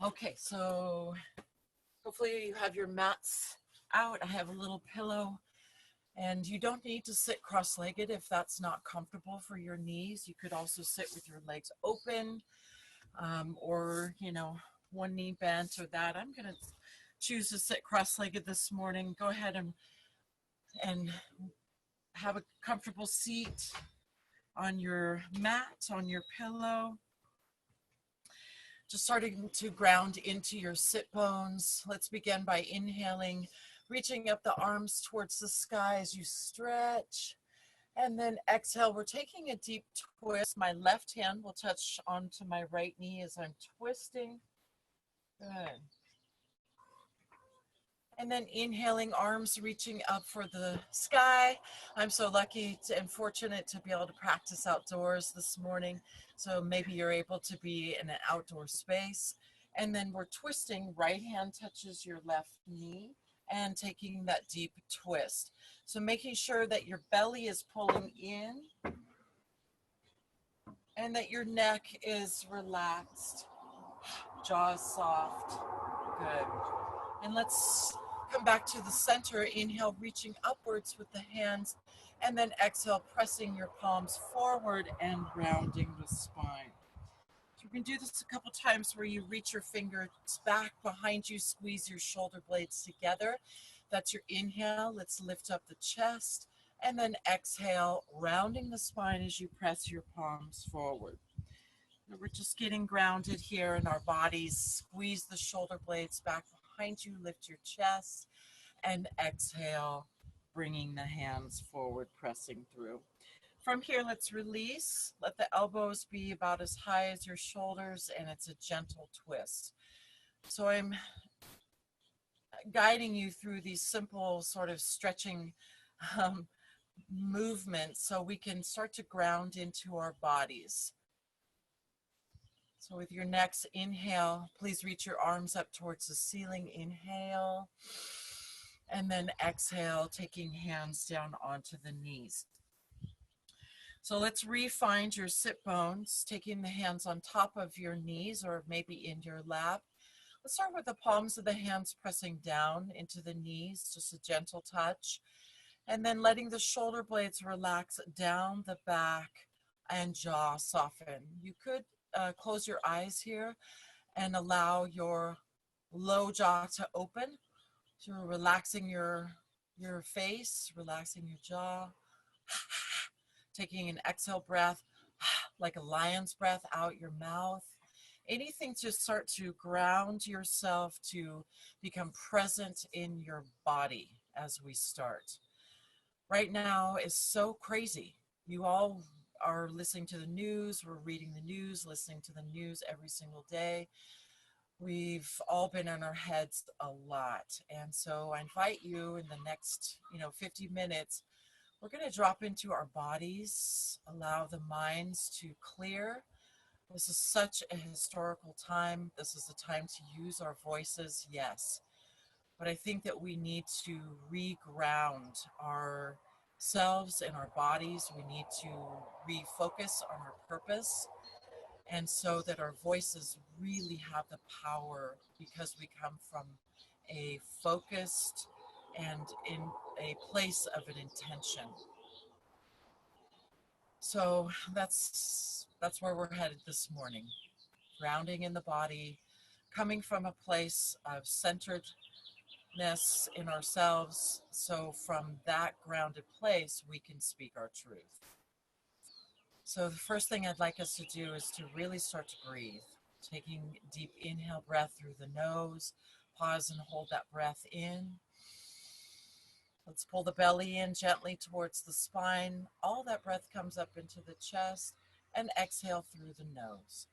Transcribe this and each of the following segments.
Okay, so hopefully you have your mats out. I have a little pillow, and you don't need to sit cross-legged if that's not comfortable for your knees. You could also sit with your legs open, or one knee bent or that. I'm gonna choose to sit cross-legged this morning. Go ahead and have a comfortable seat on your mat, on your pillow. Just starting to ground into your sit bones. Let's begin by inhaling, reaching up the arms towards the sky as you stretch. And then exhale, we're taking a deep twist. My left hand will touch onto my right knee as I'm twisting. Good. And then inhaling, arms reaching up for the sky. I'm so lucky and fortunate to be able to practice outdoors this morning. So maybe you're able to be in an outdoor space. And then we're twisting, right hand touches your left knee and taking that deep twist. So making sure that your belly is pulling in and that your neck is relaxed, jaw soft. Good. And let's come back to the center. Inhale, reaching upwards with the hands, and then exhale, pressing your palms forward and rounding the spine. So we can do this a couple times where you reach your fingers back behind you, squeeze your shoulder blades together. That's your inhale. Let's lift up the chest, and then exhale, rounding the spine as you press your palms forward. We're just getting grounded here in our bodies. Squeeze the shoulder blades back behind you, lift your chest, and exhale, bringing the hands forward, pressing through. From here, let's release. Let the elbows be about as high as your shoulders, and it's a gentle twist. So I'm guiding you through these simple sort of stretching um, movements so we can start to ground into our bodies. So with your next inhale, please reach your arms up towards the ceiling. Inhale. And then exhale, taking hands down onto the knees. So let's re-find your sit bones, taking the hands on top of your knees or maybe in your lap. Let's start with the palms of the hands pressing down into the knees, just a gentle touch. And then letting the shoulder blades relax down the back and jaw soften. You could close your eyes here and allow your low jaw to open. So relaxing your face, relaxing your jaw, taking an exhale breath, like a lion's breath out your mouth. Anything to start to ground yourself to become present in your body as we start. Right now is so crazy. You all are listening to the news, we're reading the news, listening to the news every single day. We've all been in our heads a lot. And so I invite you in the next, 50 minutes, we're going to drop into our bodies, allow the minds to clear. This is such a historical time. This is the time to use our voices, yes. But I think that we need to reground ourselves and our bodies. We need to refocus on our purpose. And so that our voices really have the power because we come from a focused and in a place of an intention. So that's where we're headed this morning. Grounding in the body, coming from a place of centeredness in ourselves. So from that grounded place, we can speak our truth. So the first thing I'd like us to do is to really start to breathe. Taking deep inhale breath through the nose. Pause and hold that breath in. Let's pull the belly in gently towards the spine. All that breath comes up into the chest and exhale through the nose.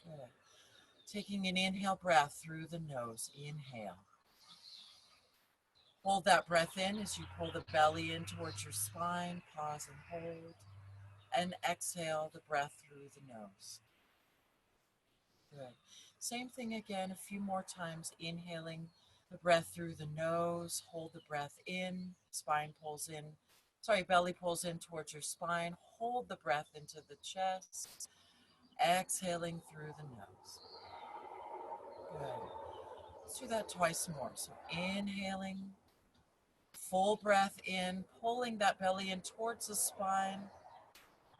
Good. Taking an inhale breath through the nose. Inhale. Hold that breath in as you pull the belly in towards your spine. Pause and hold. And exhale the breath through the nose. Good. Same thing again, a few more times. Inhaling the breath through the nose. Hold the breath in. Belly pulls in towards your spine. Hold the breath into the chest. Exhaling through the nose. Good. Let's do that twice more. So inhaling, full breath in, pulling that belly in towards the spine,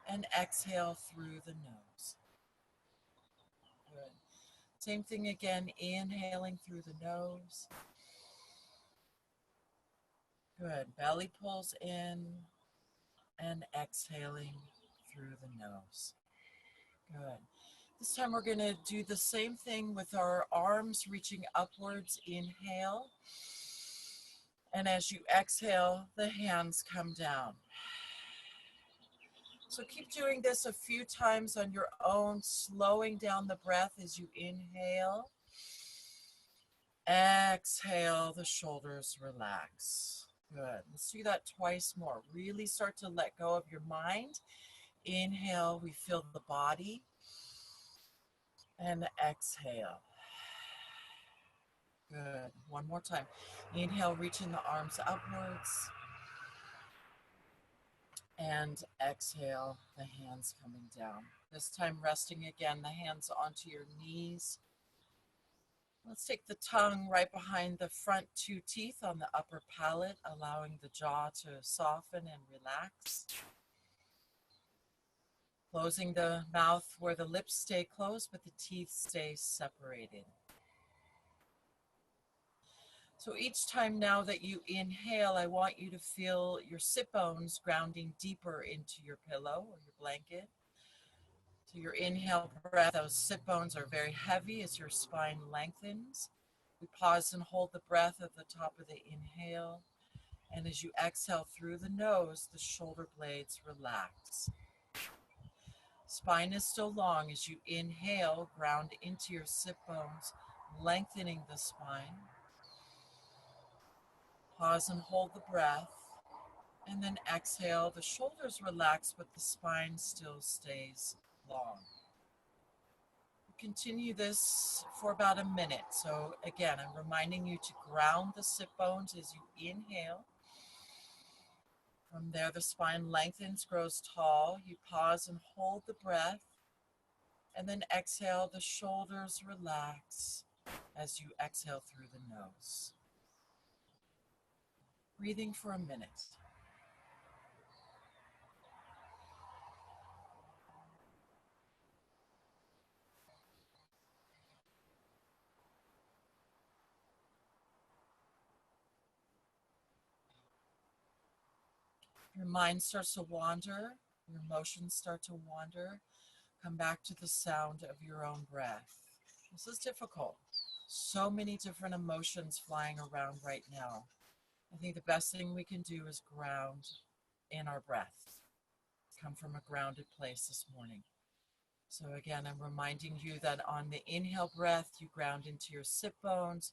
and exhale through the nose. Good. Same thing again, inhaling through the nose. Good. Belly pulls in and exhaling through the nose. Good. This time we're going to do the same thing with our arms reaching upwards. Inhale. And as you exhale, the hands come down. So keep doing this a few times on your own, slowing down the breath as you inhale. Exhale, the shoulders relax. Good. Let's do that twice more. Really start to let go of your mind. Inhale, we feel the body. And exhale. Good. One more time. Inhale, reaching the arms upwards. And exhale, the hands coming down. This time resting again, the hands onto your knees. Let's take the tongue right behind the front two teeth on the upper palate, allowing the jaw to soften and relax. Closing the mouth where the lips stay closed, but the teeth stay separated. So each time now that you inhale, I want you to feel your sit bones grounding deeper into your pillow or your blanket. So your inhale breath, those sit bones are very heavy as your spine lengthens. We pause and hold the breath at the top of the inhale. And as you exhale through the nose, the shoulder blades relax. Spine is still long. As you inhale, ground into your sit bones, lengthening the spine. Pause and hold the breath. And then exhale, the shoulders relax, but the spine still stays long. Continue this for about a minute. So again, I'm reminding you to ground the sit bones as you inhale. From there, the spine lengthens, grows tall. You pause and hold the breath. And then exhale, the shoulders relax as you exhale through the nose. Breathing for a minute. Your mind starts to wander, your emotions start to wander. Come back to the sound of your own breath. This is difficult. So many different emotions flying around right now. I think the best thing we can do is ground in our breath. Come from a grounded place this morning. So again, I'm reminding you that on the inhale breath, you ground into your sit bones,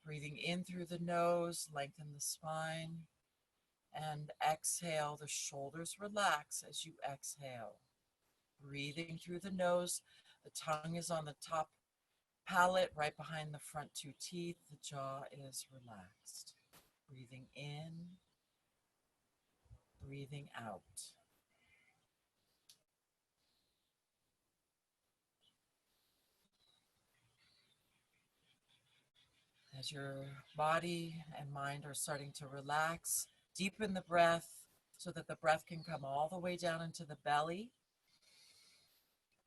breathing in through the nose, lengthen the spine, and exhale, the shoulders relax as you exhale. Breathing through the nose, the tongue is on the top palate, right behind the front two teeth, the jaw is relaxed. Breathing in, breathing out. As your body and mind are starting to relax, deepen the breath so that the breath can come all the way down into the belly.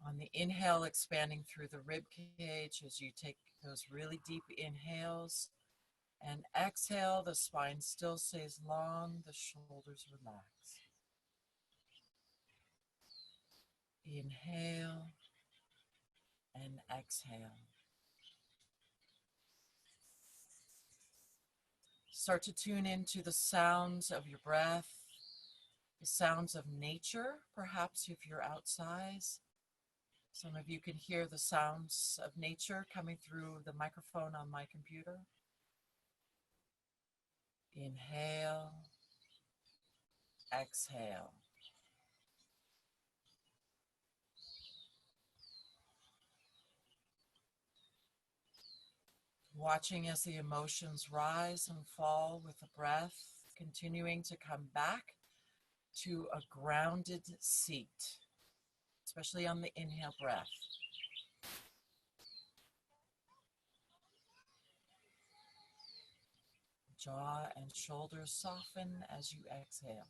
On the inhale, expanding through the rib cage as you take those really deep inhales. And exhale, the spine still stays long, the shoulders relax. Inhale and exhale. Start to tune into the sounds of your breath, the sounds of nature, perhaps if you're outside. Some of you can hear the sounds of nature coming through the microphone on my computer. Inhale, exhale. Watching as the emotions rise and fall with the breath, continuing to come back to a grounded seat, especially on the inhale breath. Jaw and shoulders soften as you exhale.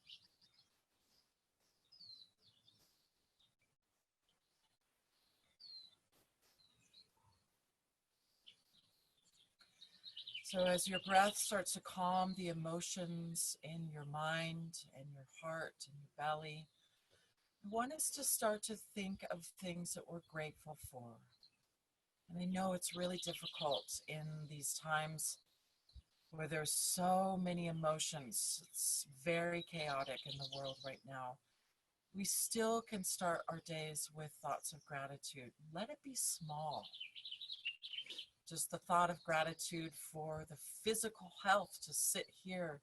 So as your breath starts to calm the emotions in your mind and your heart and your belly, one is to start to think of things that we're grateful for. And I know it's really difficult in these times where there's so many emotions. It's very chaotic in the world right now. We still can start our days with thoughts of gratitude. Let it be small. Just the thought of gratitude for the physical health to sit here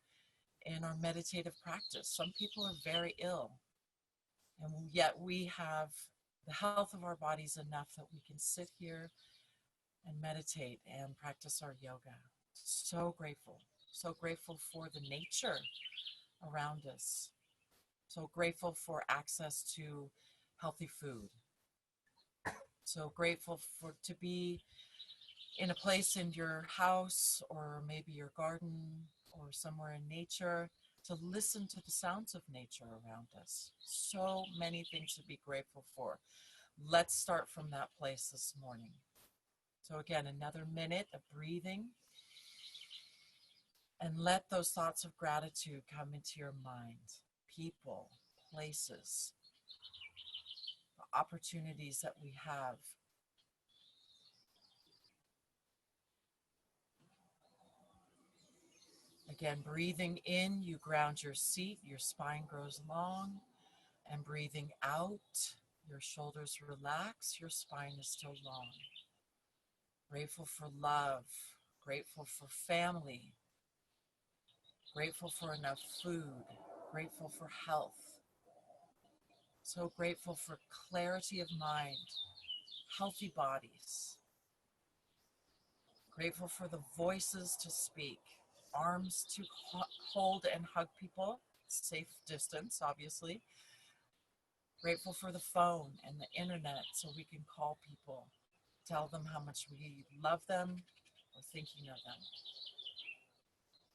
in our meditative practice. Some people are very ill, and yet we have the health of our bodies enough that we can sit here and meditate and practice our yoga. So grateful. So grateful for the nature around us. So grateful for access to healthy food. So grateful for to be in a place in your house or maybe your garden or somewhere in nature to listen to the sounds of nature around us. So many things to be grateful for. Let's start from that place this morning. So again, another minute of breathing, and let those thoughts of gratitude come into your mind. People, places, the opportunities that we have. Again, breathing in, you ground your seat, your spine grows long, and breathing out, your shoulders relax, your spine is still long. Grateful for love, grateful for family, grateful for enough food, grateful for health. So grateful for clarity of mind, healthy bodies. Grateful for the voices to speak, arms to hold and hug people, safe distance, obviously. Grateful for the phone and the internet so we can call people, tell them how much we love them or thinking of them.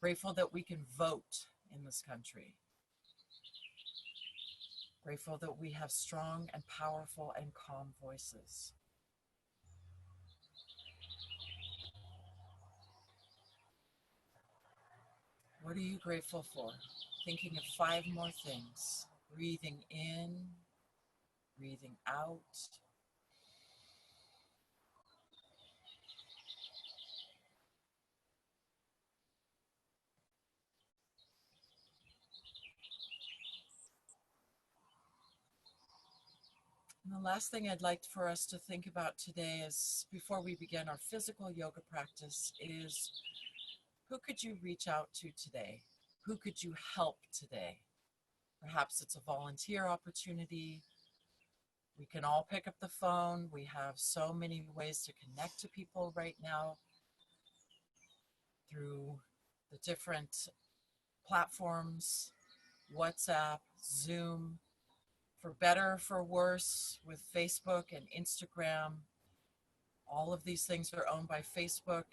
Grateful that we can vote in this country. Grateful that we have strong and powerful and calm voices. What are you grateful for? Thinking of 5 more things. Breathing in, breathing out. And the last thing I'd like for us to think about today is, before we begin our physical yoga practice, is who could you reach out to today? Who could you help today? Perhaps it's a volunteer opportunity. We can all pick up the phone. We have so many ways to connect to people right now through the different platforms, WhatsApp, Zoom, for better, for worse, with Facebook and Instagram. All of these things are owned by Facebook,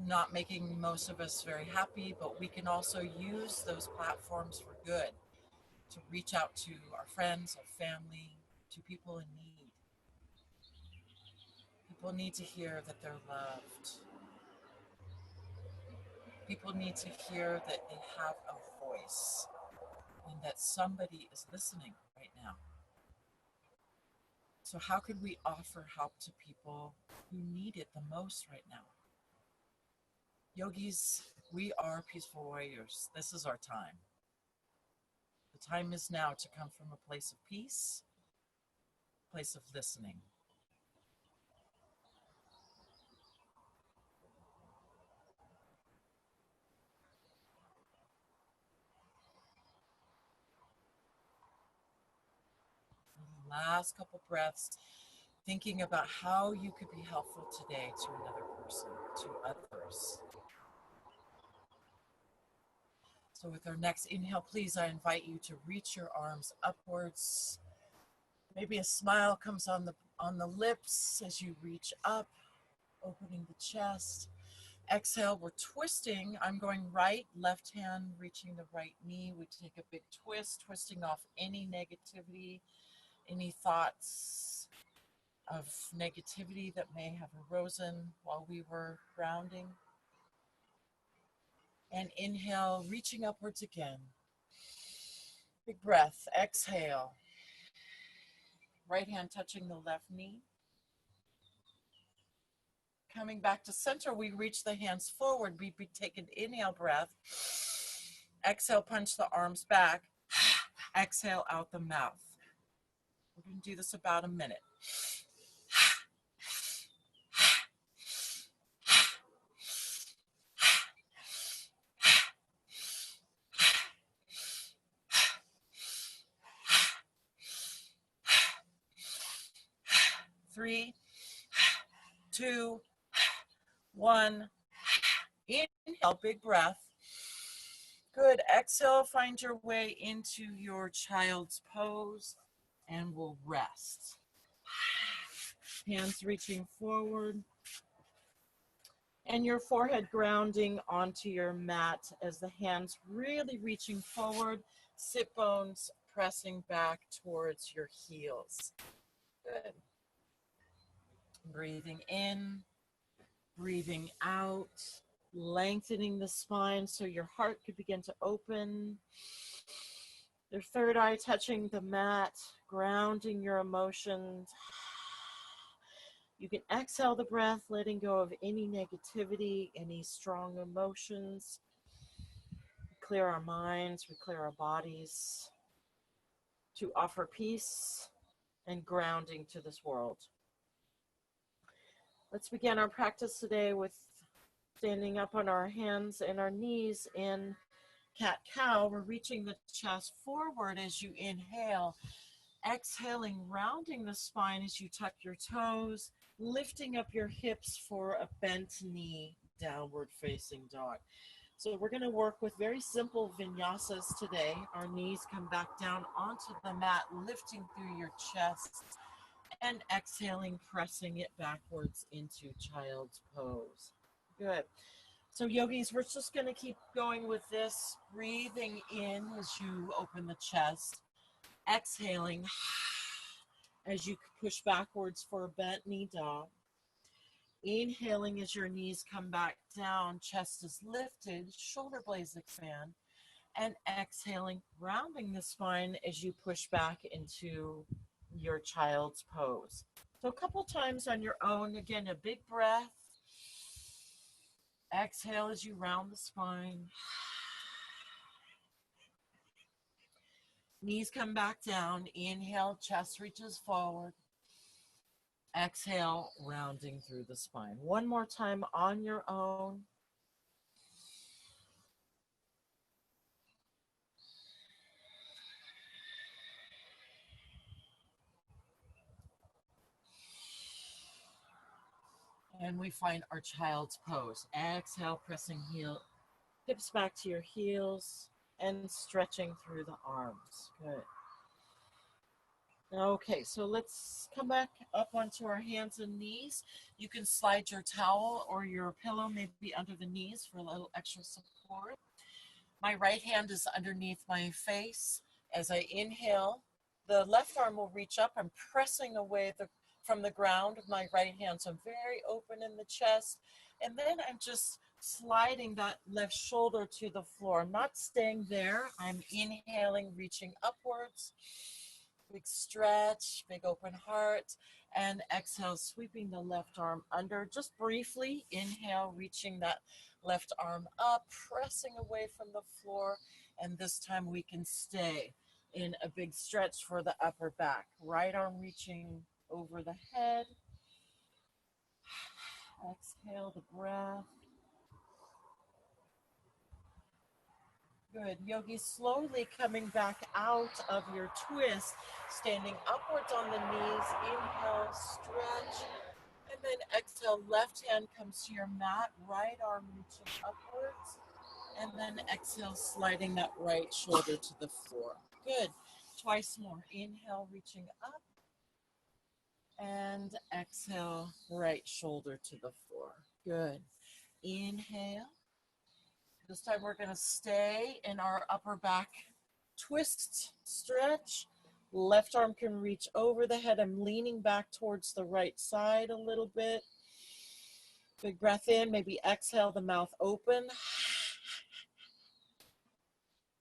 not making most of us very happy, but we can also use those platforms for good, to reach out to our friends, our family, to people in need. People need to hear that they're loved. People need to hear that they have a voice and that somebody is listening right now. So how could we offer help to people who need it the most right now? Yogis, we are peaceful warriors. This is our time. The time is now to come from a place of peace, a place of listening. Last couple breaths, thinking about how you could be helpful today to another person, to others. So with our next inhale, please, I invite you to reach your arms upwards. Maybe a smile comes on the lips as you reach up, opening the chest. Exhale, we're twisting. I'm going right, left hand reaching the right knee. We take a big twist, twisting off any negativity, any thoughts of negativity that may have arisen while we were grounding. And inhale, reaching upwards again. Big breath, exhale. Right hand touching the left knee. Coming back to center, we reach the hands forward. We take an inhale breath. Exhale, punch the arms back. Exhale out the mouth. We're going to do this about a minute. 3, 2, 1. Inhale, big breath. Good. Exhale, find your way into your child's pose, and we'll rest. Hands reaching forward, and your forehead grounding onto your mat as the hands really reaching forward, sit bones pressing back towards your heels. Good. Breathing in, breathing out, lengthening the spine so your heart could begin to open. Your third eye touching the mat, grounding your emotions. You can exhale the breath, letting go of any negativity, any strong emotions. We clear our minds, we clear our bodies to offer peace and grounding to this world. Let's begin our practice today with standing up on our hands and our knees in cat-cow. We're reaching the chest forward as you inhale. Exhaling, rounding the spine as you tuck your toes, lifting up your hips for a bent knee, downward facing dog. So we're going to work with very simple vinyasas today. Our knees come back down onto the mat, lifting through your chest, and exhaling, pressing it backwards into child's pose. Good. So yogis, we're just going to keep going with this, breathing in as you open the chest, exhaling as you push backwards for a bent knee dog. Inhaling as your knees come back down, chest is lifted, shoulder blades expand, and exhaling, rounding the spine as you push back into your child's pose. So a couple times on your own, again, a big breath. Exhale as you round the spine. Knees come back down. Inhale, chest reaches forward. Exhale, rounding through the spine. One more time on your own. And we find our child's pose. Exhale, pressing hips back to your heels and stretching through the arms. Good. Okay, so let's come back up onto our hands and knees. You can slide your towel or your pillow maybe under the knees for a little extra support. My right hand is underneath my face. As I inhale, the left arm will reach up. I'm pressing away from the ground with my right hand, so I'm very open in the chest. And then I'm just sliding that left shoulder to the floor. I'm not staying there. I'm inhaling, reaching upwards. Big stretch, big open heart, and exhale, sweeping the left arm under. Just briefly, inhale, reaching that left arm up, pressing away from the floor, and this time we can stay in a big stretch for the upper back. Right arm reaching over the head. Exhale the breath. Good. Yogi, slowly coming back out of your twist, standing upwards on the knees. Inhale, stretch. And then exhale, left hand comes to your mat, right arm reaching upwards. And then exhale, sliding that right shoulder to the floor. Good. Twice more. Inhale, reaching up. And exhale, right shoulder to the floor. Good. inhale. This time we're going to stay in our upper back twist stretch. Left arm can reach over the head. I'm leaning back towards the right side a little bit. Big breath in, maybe exhale, the mouth open.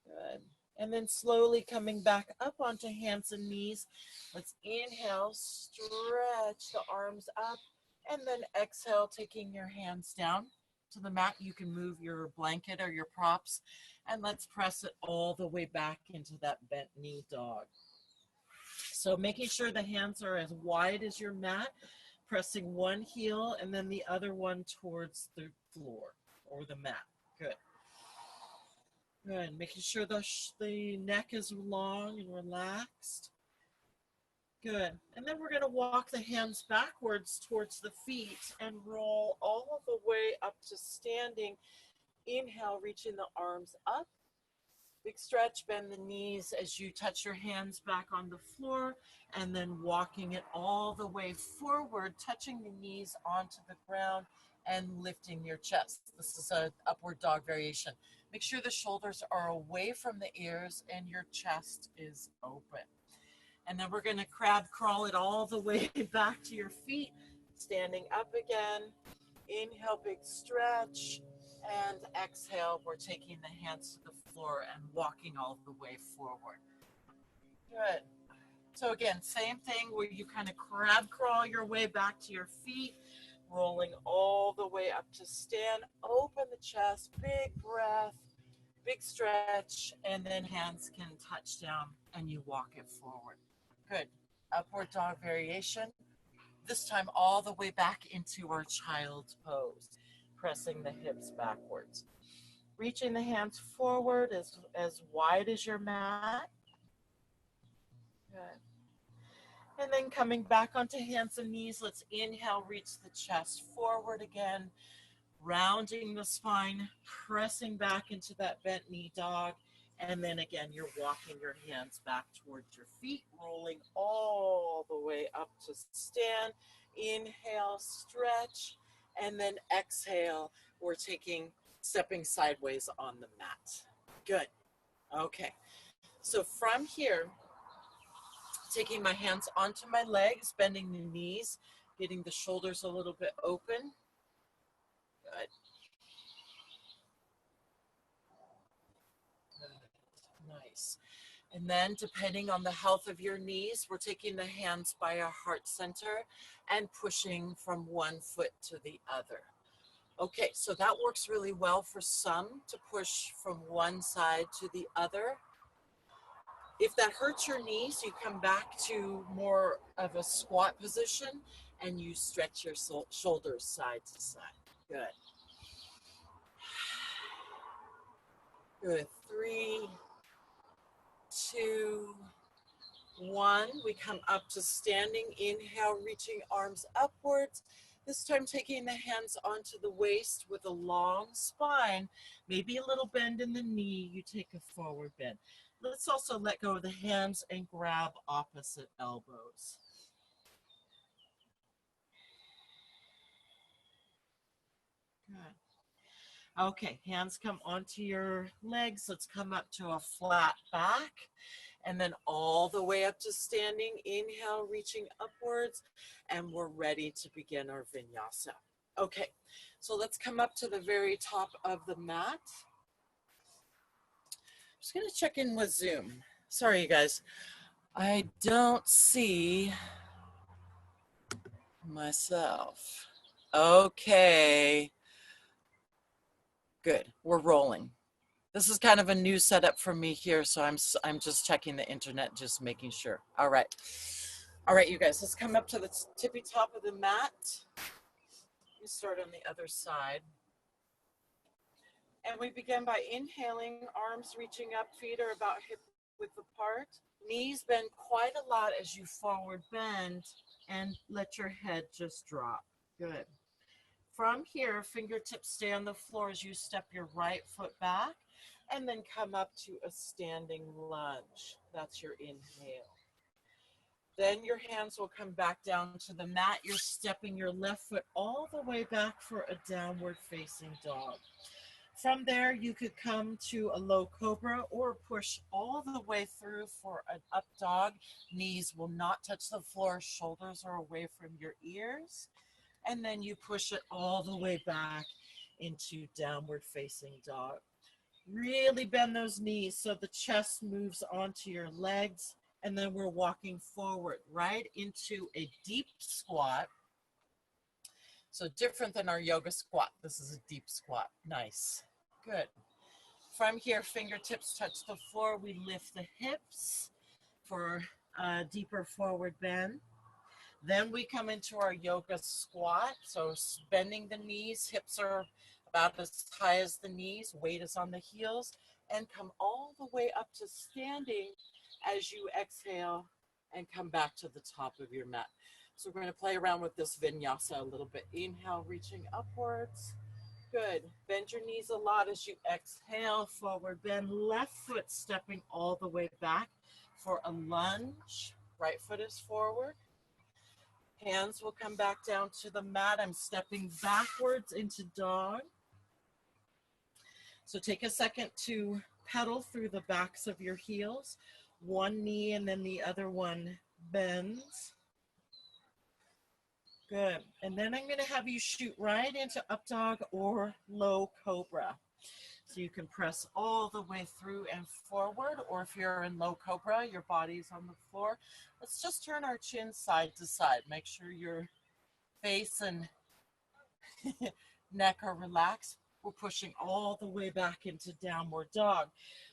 Good. And then slowly coming back up onto hands and knees. Let's inhale, stretch the arms up, and then exhale, taking your hands down to the mat. You can move your blanket or your props, and let's press it all the way back into that bent knee dog. So making sure the hands are as wide as your mat, pressing one heel and then the other one towards the floor or the mat. Good. Good. Making sure the neck is long and relaxed. Good. And then we're going to walk the hands backwards towards the feet and roll all the way up to standing. Inhale, reaching the arms up. Big stretch, bend the knees as you touch your hands back on the floor, and then walking it all the way forward, touching the knees onto the ground and lifting your chest. This is an upward dog variation. Make sure the shoulders are away from the ears and your chest is open. And then we're going to crab crawl it all the way back to your feet, standing up again. Inhale, big stretch. And exhale, we're taking the hands to the floor and walking all the way forward. Good. So again, same thing where you kind of crab crawl your way back to your feet, rolling all the way up to stand. Open the chest, big breath, big stretch, and then hands can touch down and you walk it forward. Good. Upward dog variation. This time all the way back into our child's pose. Pressing the hips backwards. Reaching the hands forward as wide as your mat. Good. And then coming back onto hands and knees, let's inhale, reach the chest forward again, rounding the spine, pressing back into that bent knee dog. And then again, you're walking your hands back towards your feet, rolling all the way up to stand. Inhale, stretch. And then exhale, we're stepping sideways on the mat. Good. Okay. So from here, taking my hands onto my legs, bending the knees, getting the shoulders a little bit open. Good. Good. Nice. And then depending on the health of your knees, we're taking the hands by our heart center and pushing from one foot to the other. Okay, so that works really well for some to push from one side to the other. If that hurts your knees, you come back to more of a squat position and you stretch your shoulders side to side. Good. Good. 3, 2, 1. We come up to standing. Inhale, reaching arms upwards. This time taking the hands onto the waist with a long spine, maybe a little bend in the knee. You take a forward bend. Let's also let go of the hands and grab opposite elbows. Good. Okay, hands come onto your legs. Let's come up to a flat back. And then all the way up to standing. Inhale, reaching upwards. And we're ready to begin our vinyasa. Okay, so let's come up to the very top of the mat. Just going to check in with Zoom. Sorry, you guys. I don't see myself. Okay. Good. We're rolling. This is kind of a new setup for me here, so I'm just checking the internet, just making sure. All right. All right, you guys, let's come up to the tippy top of the mat. We start on the other side. And we begin by inhaling, arms reaching up, feet are about hip width apart. Knees bend quite a lot as you forward bend, and let your head just drop. Good. From here, fingertips stay on the floor as you step your right foot back, and then come up to a standing lunge. That's your inhale. Then your hands will come back down to the mat. You're stepping your left foot all the way back for a downward facing dog. From there, you could come to a low cobra or push all the way through for an up dog. Knees will not touch the floor. Shoulders are away from your ears. And then you push it all the way back into downward facing dog. Really bend those knees so the chest moves onto your legs. And then we're walking forward right into a deep squat. So different than our yoga squat. This is a deep squat. Nice. Good. From here, fingertips touch the floor. We lift the hips for a deeper forward bend. Then we come into our yoga squat. So bending the knees, hips are about as high as the knees, weight is on the heels, and come all the way up to standing as you exhale and come back to the top of your mat. So we're going to play around with this vinyasa a little bit. Inhale, reaching upwards. Good. Bend your knees a lot as you exhale, forward bend. Left foot stepping all the way back for a lunge. Right foot is forward. Hands will come back down to the mat. I'm stepping backwards into dog. So take a second to pedal through the backs of your heels. One knee and then the other one bends. Good. And then I'm going to have you shoot right into up dog or low cobra. So you can press all the way through and forward, or if you're in low cobra, your body's on the floor. Let's just turn our chin side to side. Make sure your face and neck are relaxed. We're pushing all the way back into downward dog.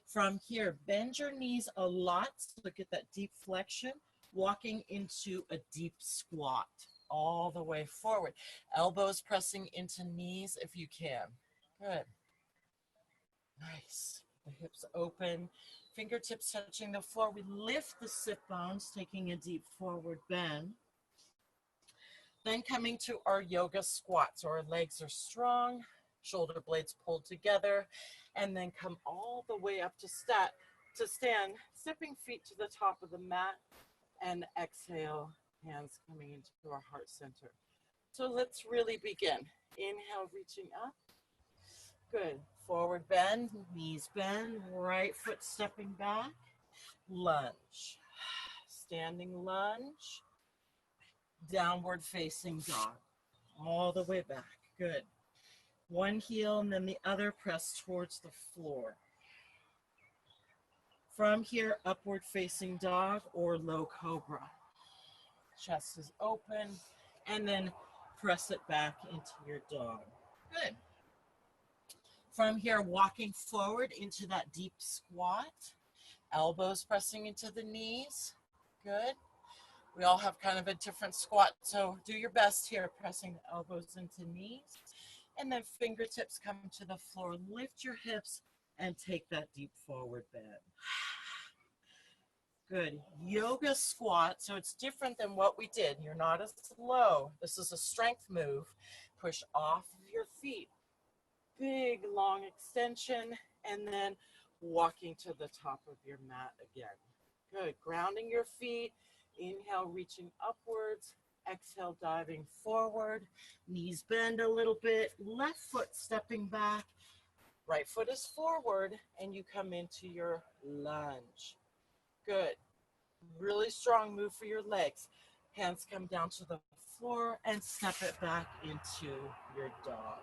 From here, bend your knees a lot. So get that deep flexion, walking into a deep squat. All the way forward. Elbows pressing into knees if you can. Good. Nice. The hips open. Fingertips touching the floor. We lift the sit bones, taking a deep forward bend. Then coming to our yoga squat. So our legs are strong, shoulder blades pulled together, and then come all the way up to stand, stepping feet to the top of the mat, and exhale. Hands coming into our heart center. So let's really begin. Inhale, reaching up. Good. Forward bend, knees bend, right foot stepping back. Lunge. Standing lunge. Downward facing dog. All the way back. Good. One heel and then the other press towards the floor. From here, upward facing dog or low cobra. Chest is open, and then press it back into your dog. Good. From here, walking forward into that deep squat. Elbows pressing into the knees. Good. We all have kind of a different squat, so do your best here, pressing the elbows into knees. And then fingertips come to the floor. Lift your hips and take that deep forward bend. Good. Yoga squat. So it's different than what we did. You're not as low. This is a strength move. Push off of your feet. Big, long extension. And then walking to the top of your mat again. Good. Grounding your feet. Inhale, reaching upwards. Exhale, diving forward. Knees bend a little bit. Left foot stepping back. Right foot is forward. And you come into your lunge. Good. Really strong move for your legs. Hands come down to the floor and step it back into your dog.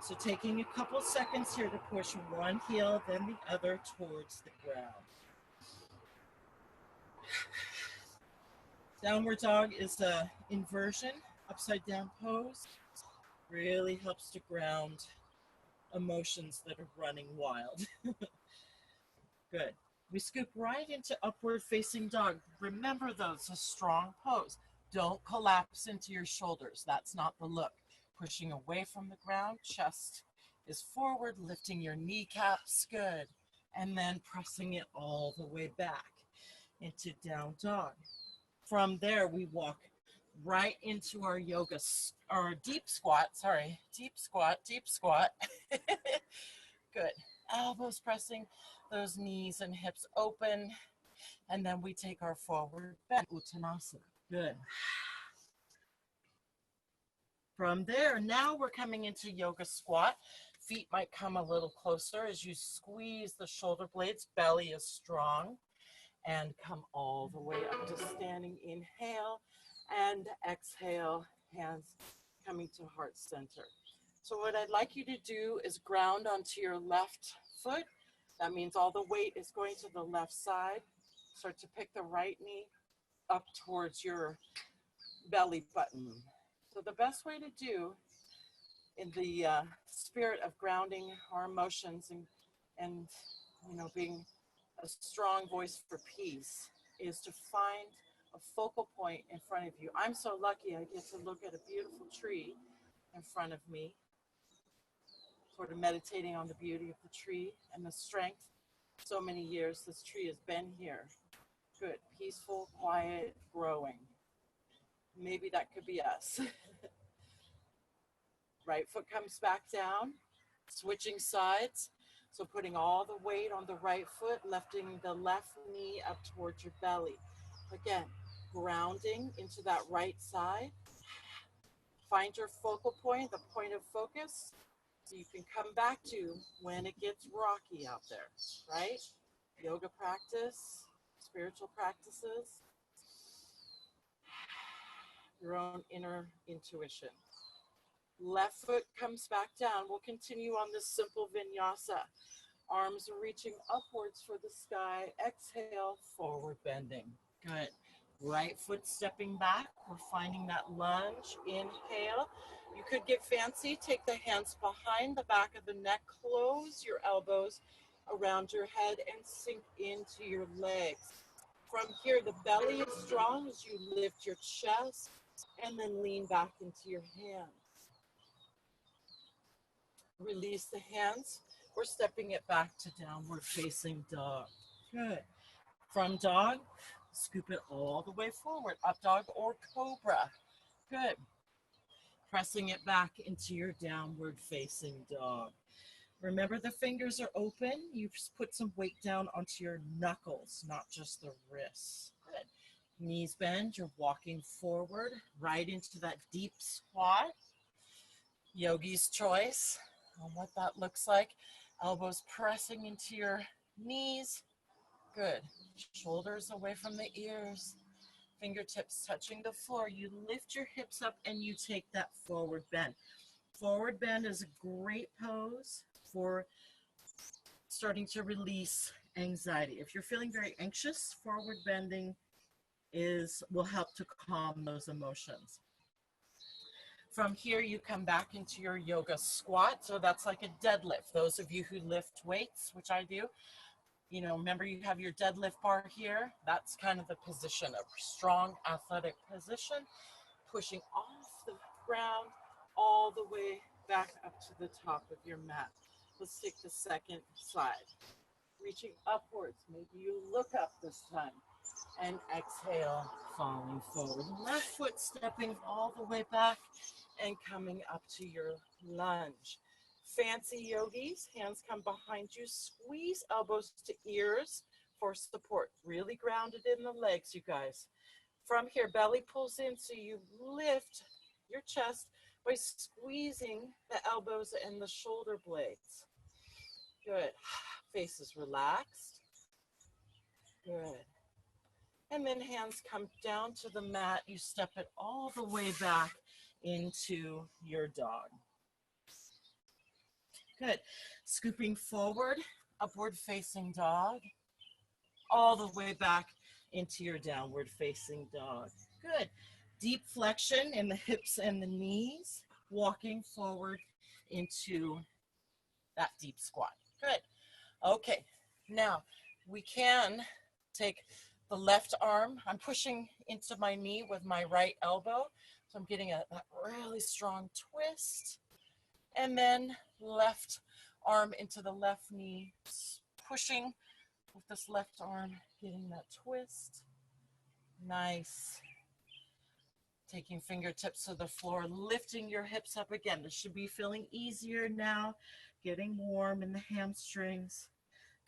So taking a couple seconds here to push one heel, then the other towards the ground. Downward dog is a inversion, upside down pose. Really helps to ground emotions that are running wild. Good. We scoop right into upward facing dog. Remember though, it's a strong pose. Don't collapse into your shoulders. That's not the look. Pushing away from the ground, chest is forward, lifting your kneecaps, good. And then pressing it all the way back into down dog. From there, we walk right into our deep squat, deep squat. Good. Elbows pressing those knees and hips open. And then we take our forward bend, Uttanasana. Good. From there, now we're coming into yoga squat. Feet might come a little closer as you squeeze the shoulder blades. Belly is strong. And come all the way up to standing. Inhale and exhale, hands coming to heart center. So what I'd like you to do is ground onto your left foot. That means all the weight is going to the left side. Start to pick the right knee up towards your belly button. So the best way to do in the spirit of grounding our emotions and being a strong voice for peace is to find a focal point in front of you. I'm so lucky I get to look at a beautiful tree in front of me, sort of meditating on the beauty of the tree and the strength. So many years this tree has been here. Good, peaceful, quiet, growing. Maybe that could be us. Right foot comes back down, switching sides. So putting all the weight on the right foot, lifting the left knee up towards your belly. Again, grounding into that right side. Find your focal point, the point of focus, so you can come back to when it gets rocky out there, right? Yoga practice, spiritual practices, your own inner intuition. Left foot comes back down. We'll continue on this simple vinyasa. Arms are reaching upwards for the sky. Exhale, forward bending. Good. Right foot stepping back. We're finding that lunge. Inhale. You could get fancy. Take the hands behind the back of the neck. Close your elbows around your head and sink into your legs. From here, the belly is strong as you lift your chest and then lean back into your hands. Release the hands. We're stepping it back to downward facing dog. Good. From dog, scoop it all the way forward. Up dog or cobra. Good. Pressing it back into your downward facing dog. Remember the fingers are open. You put some weight down onto your knuckles, not just the wrists. Good. Knees bend. You're walking forward right into that deep squat. Yogi's choice on what that looks like. Elbows pressing into your knees. Good. Shoulders away from the ears. Fingertips touching the floor. You lift your hips up and you take that forward bend. Forward bend is a great pose for starting to release anxiety. If you're feeling very anxious, forward bending will help to calm those emotions. From here, you come back into your yoga squat. So that's like a deadlift. Those of you who lift weights, which I do, remember you have your deadlift bar here. That's kind of the position, a strong athletic position, pushing off the ground all the way back up to the top of your mat. Let's take the second side. Reaching upwards. Maybe you look up this time. And exhale, falling forward. Left foot stepping all the way back and coming up to your lunge. Fancy yogis, hands come behind you. Squeeze elbows to ears for support. Really grounded in the legs, you guys. From here, belly pulls in, so you lift your chest by squeezing the elbows and the shoulder blades. Good. Face is relaxed. Good. And then hands come down to the mat. You step it all the way back into your dog. Good. Scooping forward, upward facing dog, all the way back into your downward facing dog. Good. Deep flexion in the hips and the knees, walking forward into that deep squat. Good. Okay. Now we can take the left arm. I'm pushing into my knee with my right elbow. So I'm getting that really strong twist. And then left arm into the left knee, pushing with this left arm, getting that twist. Nice. Taking fingertips to the floor, lifting your hips up again. This should be feeling easier now, getting warm in the hamstrings.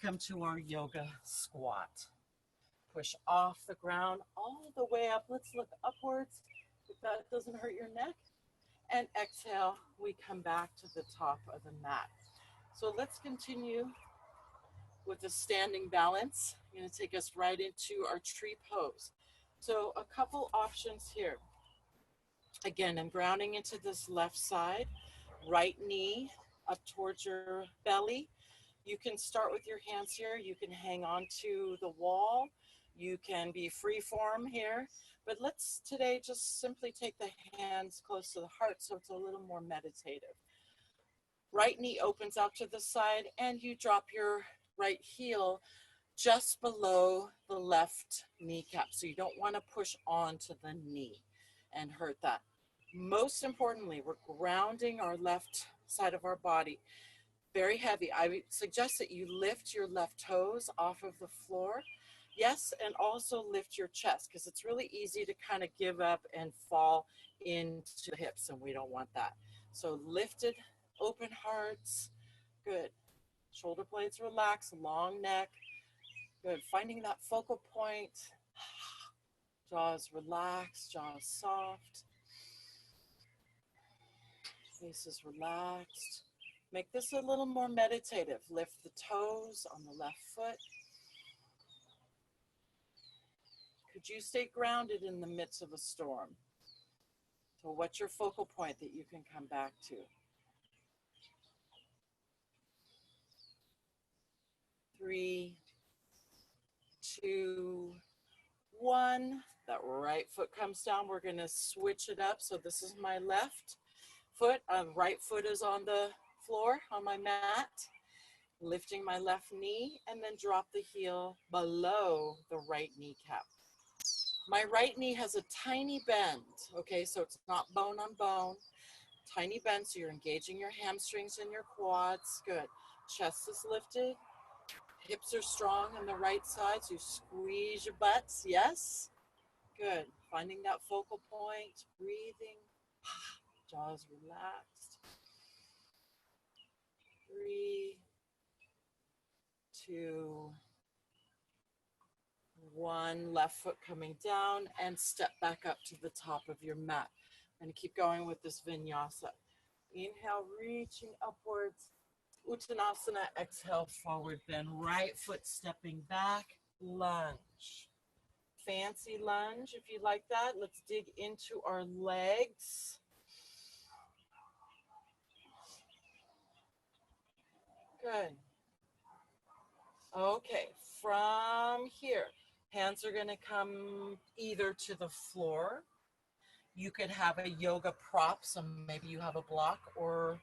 Come to our yoga squat. Push off the ground all the way up. Let's look upwards if that doesn't hurt your neck. And exhale, we come back to the top of the mat. So let's continue with the standing balance. I'm going to take us right into our tree pose. So a couple options here. Again, I'm grounding into this left side, right knee up towards your belly. You can start with your hands here. You can hang on to the wall. You can be free form here. But let's today just simply take the hands close to the heart so it's a little more meditative. Right knee opens out to the side and you drop your right heel just below the left kneecap. So you don't want to push onto the knee and hurt that. Most importantly, we're grounding our left side of our body. Very heavy. I suggest that you lift your left toes off of the floor. Yes, and also lift your chest because it's really easy to kind of give up and fall into the hips, and we don't want that. So lifted, open hearts. Good. Shoulder blades relax, long neck. Good. Finding that focal point. Jaws relaxed, jaws soft. Face is relaxed. Make this a little more meditative. Lift the toes on the left foot. Could you stay grounded in the midst of a storm? So what's your focal point that you can come back to? 3, 2, 1. That right foot comes down. We're going to switch it up. So this is my left foot. Right foot is on the floor on my mat. Lifting my left knee and then drop the heel below the right kneecap. My right knee has a tiny bend, okay, so it's not bone on bone. Tiny bend, so you're engaging your hamstrings and your quads. Good. Chest is lifted. Hips are strong on the right side, so you squeeze your butts. Yes. Good. Finding that focal point. Breathing. Jaws relaxed. 3, 2, 1. Left foot coming down and step back up to the top of your mat. I'm going to keep going with this vinyasa. Inhale, reaching upwards. Uttanasana, exhale, forward bend. Right foot stepping back, lunge. Fancy lunge if you like that. Let's dig into our legs. Good. Okay, from here, hands are going to come either to the floor. You could have a yoga prop, so maybe you have a block or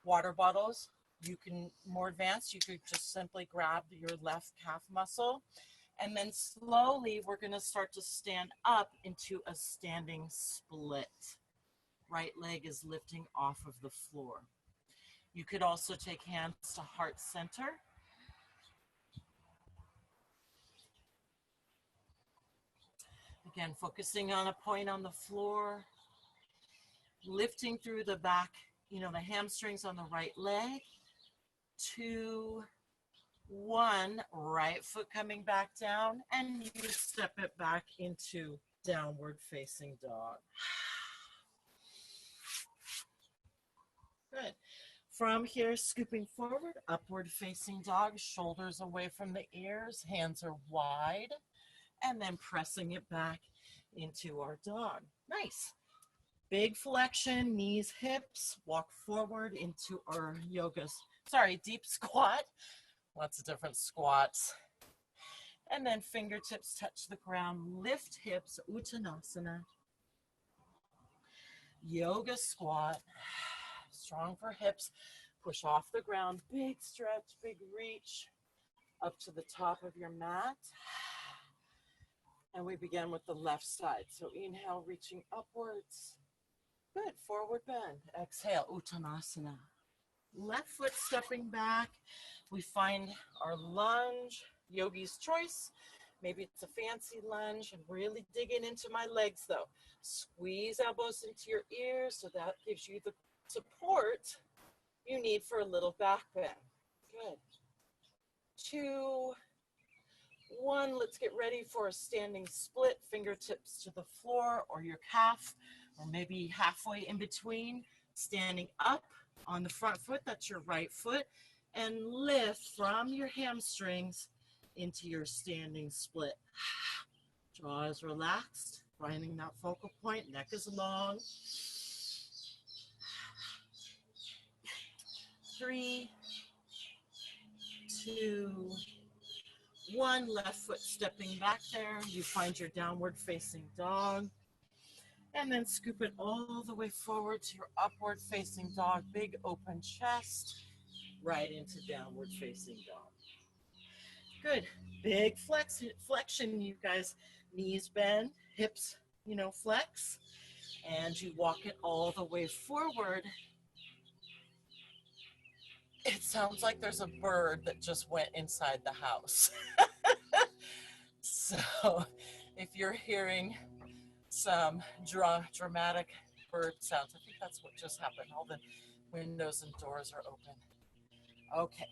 water bottles. You can, more advanced, you could just simply grab your left calf muscle. And then slowly, we're going to start to stand up into a standing split. Right leg is lifting off of the floor. You could also take hands to heart center. Again, focusing on a point on the floor. Lifting through the back, the hamstrings on the right leg. 2, 1, right foot coming back down, and you step it back into downward facing dog. Good. From here, scooping forward, upward facing dog, shoulders away from the ears, hands are wide, and then pressing it back into our dog. Nice. Big flexion, knees, hips, walk forward into our deep squat. Lots of different squats. And then fingertips touch the ground, lift hips, Uttanasana. Yoga squat, strong for hips. Push off the ground, big stretch, big reach up to the top of your mat. And we begin with the left side. So inhale, reaching upwards. Good, forward bend. Exhale, Uttanasana. Left foot stepping back. We find our lunge, yogi's choice. Maybe it's a fancy lunge. I'm really digging into my legs though. Squeeze elbows into your ears so that gives you the support you need for a little back bend. Good. 2, 1. Let's get ready for a standing split, fingertips to the floor or your calf, or maybe halfway in between, standing up on the front foot, that's your right foot, and lift from your hamstrings into your standing split. Jaw is relaxed, finding that focal point, neck is long. 3, 2, 1. Left foot stepping back there. You find your downward facing dog. And then scoop it all the way forward to your upward facing dog. Big open chest, right into downward facing dog. Good. Big flexion, you guys. Knees bend, hips, flex. And you walk it all the way forward. It sounds like there's a bird that just went inside the house. So if you're hearing some dramatic bird sounds, I think that's what just happened. All the windows and doors are open. Okay.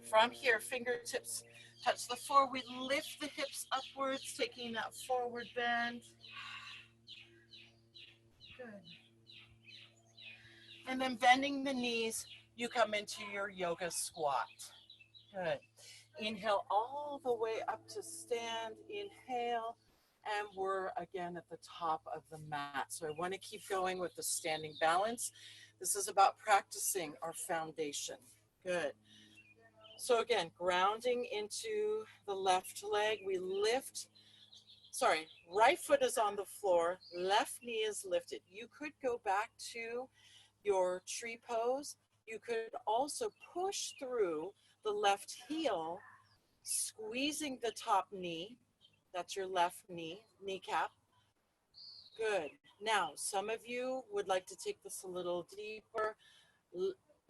From here, fingertips touch the floor. We lift the hips upwards, taking that forward bend. Good. And then bending the knees, you come into your yoga squat. Good. Inhale all the way up to stand. Inhale. And we're again at the top of the mat. So I want to keep going with the standing balance. This is about practicing our foundation. Good. So again, grounding into the left leg. We lift, right foot is on the floor. Left knee is lifted. You could go back to your tree pose. You could also push through the left heel, squeezing the top knee. That's your left kneecap. Good. Now, some of you would like to take this a little deeper.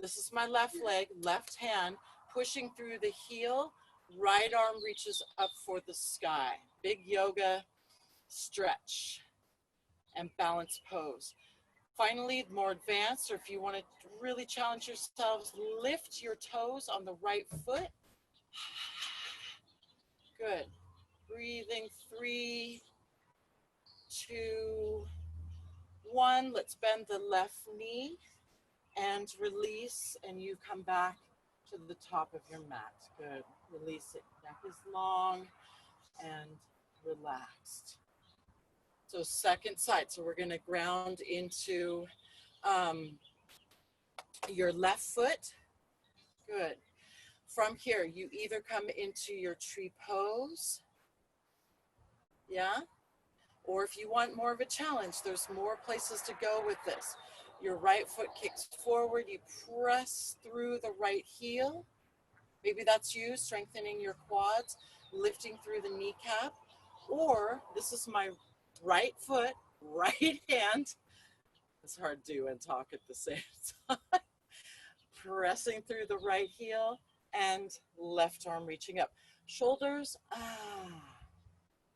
This is my left leg, left hand, pushing through the heel. Right arm reaches up for the sky. Big yoga stretch and balance pose. Finally, more advanced, or if you want to really challenge yourselves, lift your toes on the right foot. Good. Breathing, 3, 2, 1. Let's bend the left knee and release, and you come back to the top of your mat. Good. Release it. Neck is long and relaxed. So second side. So we're going to ground into your left foot. Good. From here, you either come into your tree pose. Yeah? Or if you want more of a challenge, there's more places to go with this. Your right foot kicks forward. You press through the right heel. Maybe that's you, strengthening your quads, lifting through the kneecap. Or this is my right foot, right hand. It's hard to do and talk at the same time. Pressing through the right heel and left arm reaching up. Shoulders,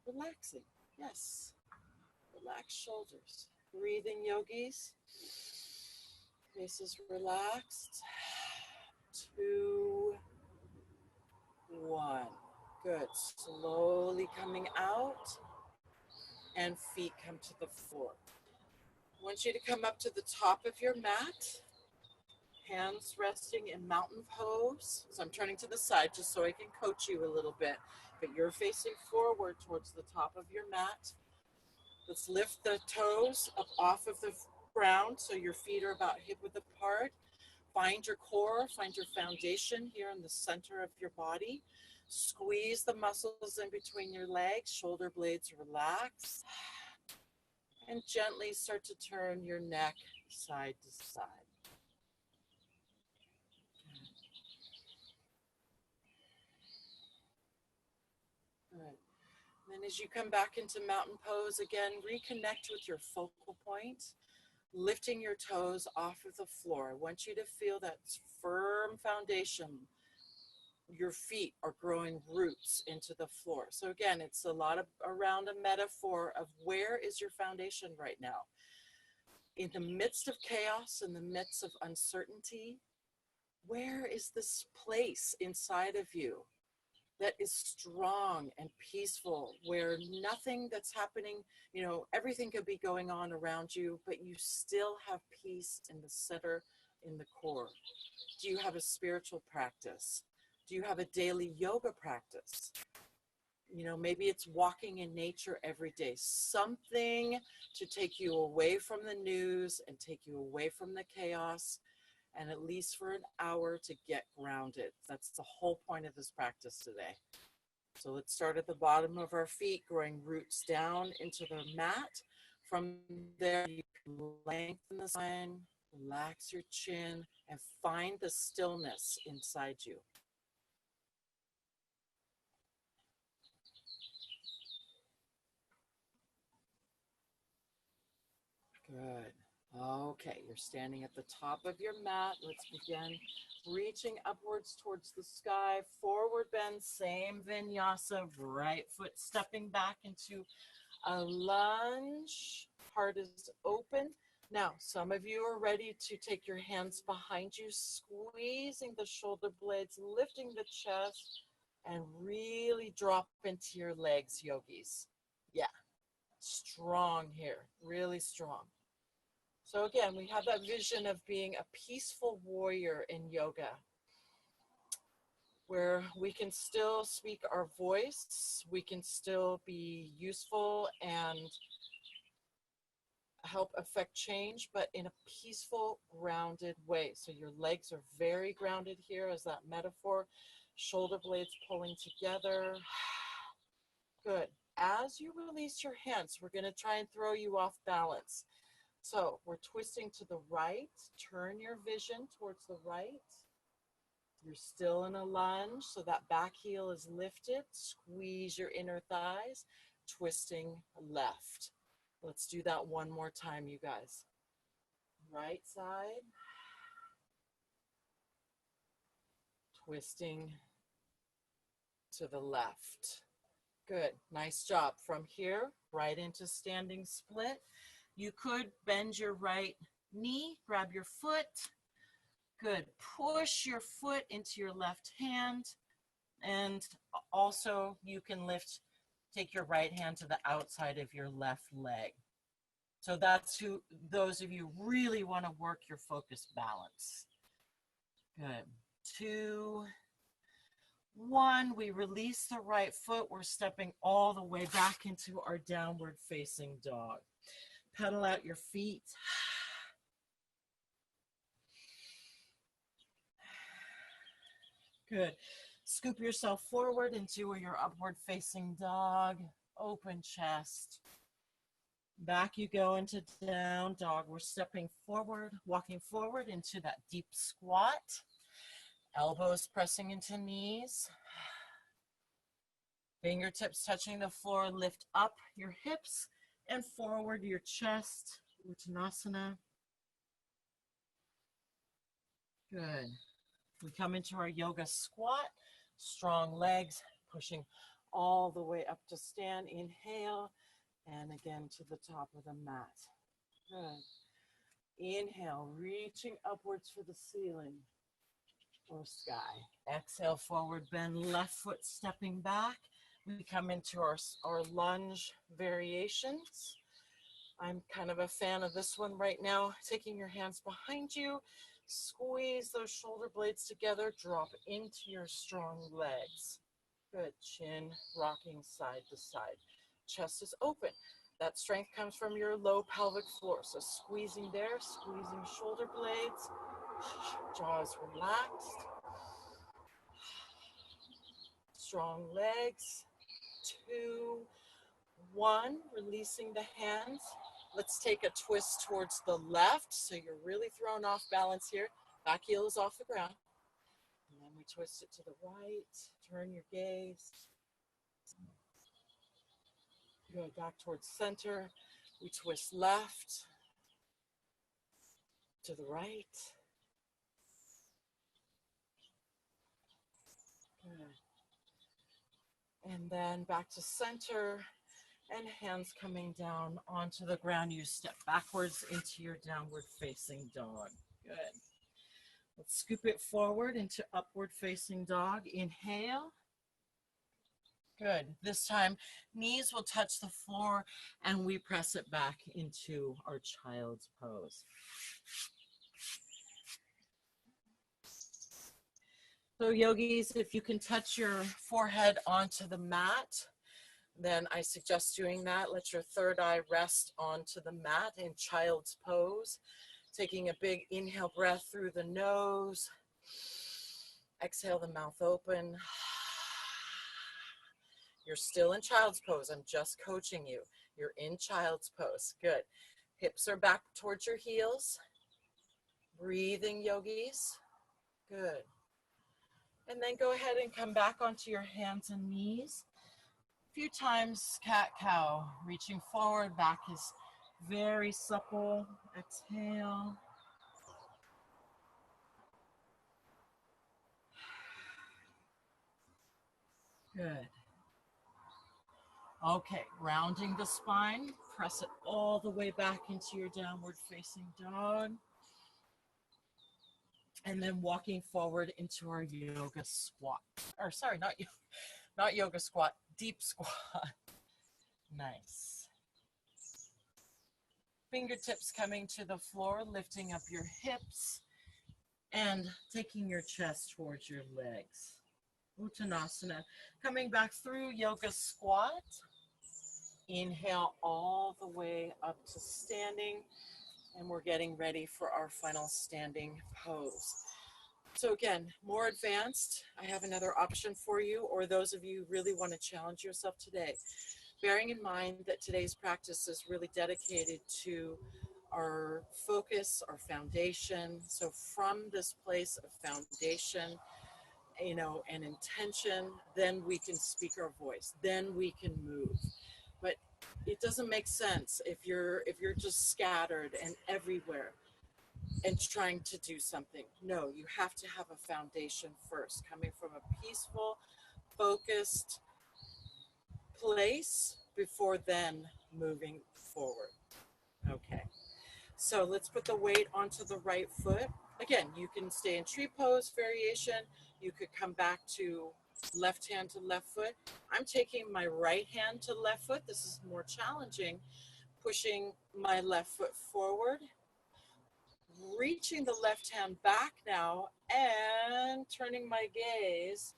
relaxing. Yes. Relax shoulders. Breathing, yogis. Faces relaxed. 2, 1. Good. Slowly coming out. And feet come to the floor. I want you to come up to the top of your mat. Hands resting in mountain pose. So I'm turning to the side just so I can coach you a little bit. But you're facing forward towards the top of your mat. Let's lift the toes up off of the ground so your feet are about hip-width apart. Find your core, find your foundation here in the center of your body. Squeeze the muscles in between your legs, shoulder blades relax. And gently start to turn your neck side to side. Good. And then as you come back into mountain pose, again, reconnect with your focal point, lifting your toes off of the floor. I want you to feel that firm foundation. Your feet are growing roots into the floor. So again, it's a lot around a metaphor of where is your foundation right now? In the midst of chaos, in the midst of uncertainty, where is this place inside of you that is strong and peaceful, where nothing that's happening, everything could be going on around you, but you still have peace in the center, in the core? Do you have a spiritual practice? Do you have a daily yoga practice? Maybe it's walking in nature every day, something to take you away from the news and take you away from the chaos, and at least for an hour to get grounded. That's the whole point of this practice today. So let's start at the bottom of our feet, growing roots down into the mat. From there, you can lengthen the spine, relax your chin, and find the stillness inside you. Good. Okay, you're standing at the top of your mat. Let's begin reaching upwards towards the sky. Forward bend, same vinyasa. Right foot stepping back into a lunge. Heart is open. Now, some of you are ready to take your hands behind you, squeezing the shoulder blades, lifting the chest, and really drop into your legs, yogis. Yeah, strong here, really strong. So again, we have that vision of being a peaceful warrior in yoga, where we can still speak our voice, we can still be useful and help affect change, but in a peaceful, grounded way. So your legs are very grounded here as that metaphor, shoulder blades pulling together. Good. As you release your hands, we're going to try and throw you off balance. So we're twisting to the right. Turn your vision towards the right. You're still in a lunge, so that back heel is lifted. Squeeze your inner thighs, twisting left. Let's do that one more time, you guys. Right side. Twisting to the left. Good. Nice job. From here, right into standing split. You could bend your right knee, grab your foot. Good. Push your foot into your left hand. And also you can take your right hand to the outside of your left leg. So that's those of you really want to work your focus balance. Good. 2, 1, we release the right foot. We're stepping all the way back into our downward facing dog. Pedal out your feet. Good. Scoop yourself forward into your upward facing dog. Open chest. Back you go into down dog. We're stepping forward, walking forward into that deep squat. Elbows pressing into knees. Fingertips touching the floor. Lift up your hips and forward your chest. Uttanasana. Good. We come into our yoga squat. Strong legs, pushing all the way up to stand. Inhale, and again to the top of the mat. Good. Inhale, reaching upwards for the ceiling or sky. Exhale, forward bend, left foot stepping back. We come into our lunge variations. I'm kind of a fan of this one right now. Taking your hands behind you, squeeze those shoulder blades together, drop into your strong legs. Good. Chin rocking side to side. Chest is open. That strength comes from your low pelvic floor. So squeezing there, squeezing shoulder blades. Jaws relaxed. Strong legs. 2, 1. Releasing the hands. Let's take a twist towards the left. So you're really thrown off balance here. Back heel is off the ground. And then we twist it to the right. Turn your gaze. Go back towards center. We twist left to the right. Good. And then back to center and hands coming down onto the ground. You step backwards into your downward facing dog. Good. Let's scoop it forward into upward facing dog. Inhale. Good. This time, knees will touch the floor and we press it back into our child's pose. So yogis, if you can touch your forehead onto the mat, then I suggest doing that. Let your third eye rest onto the mat in child's pose. Taking a big inhale breath through the nose. Exhale the mouth open. You're still in child's pose. I'm just coaching you. You're in child's pose. Good. Hips are back towards your heels. Breathing, yogis. Good. And then go ahead and come back onto your hands and knees. A few times, cat-cow. Reaching forward, back is very supple. Exhale. Good. Okay, rounding the spine, press it all the way back into your downward facing dog. And then walking forward into our yoga squat. Or sorry, not yoga squat, deep squat. Nice. Fingertips coming to the floor, lifting up your hips and taking your chest towards your legs. Uttanasana. Coming back through yoga squat. Inhale all the way up to standing, and we're getting ready for our final standing pose. So again, more advanced, I have another option for you, or those of you who really want to challenge yourself today. Bearing in mind that today's practice is really dedicated to our focus, our foundation. So from this place of foundation, and intention, then we can speak our voice, then we can move. But it doesn't make sense if you're just scattered and everywhere and trying to do something. No, you have to have a foundation first, coming from a peaceful, focused place before then moving forward. Okay, so let's put the weight onto the right foot. Again, you can stay in tree pose variation. You could come back to left hand to left foot. I'm taking my right hand to left foot. This is more challenging. Pushing my left foot forward. Reaching the left hand back now and turning my gaze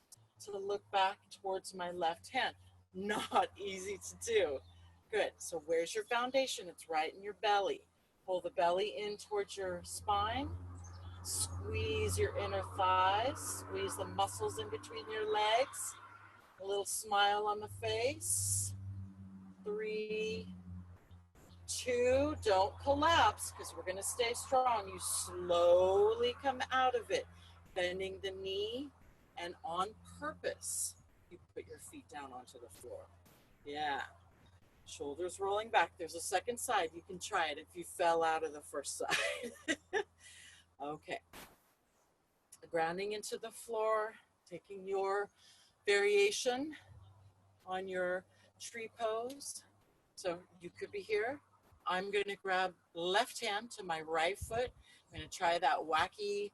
to look back towards my left hand. Not easy to do. Good. So where's your foundation? It's right in your belly. Pull the belly in towards your spine. Squeeze your inner thighs. Squeeze the muscles in between your legs. A little smile on the face. 3, 2, don't collapse because we're going to stay strong. You slowly come out of it, bending the knee, and on purpose, you put your feet down onto the floor. Yeah. Shoulders rolling back. There's a second side. You can try it if you fell out of the first side. Okay. Grounding into the floor, taking your variation on your tree pose. So you could be here. I'm going to grab left hand to my right foot. I'm going to try that wacky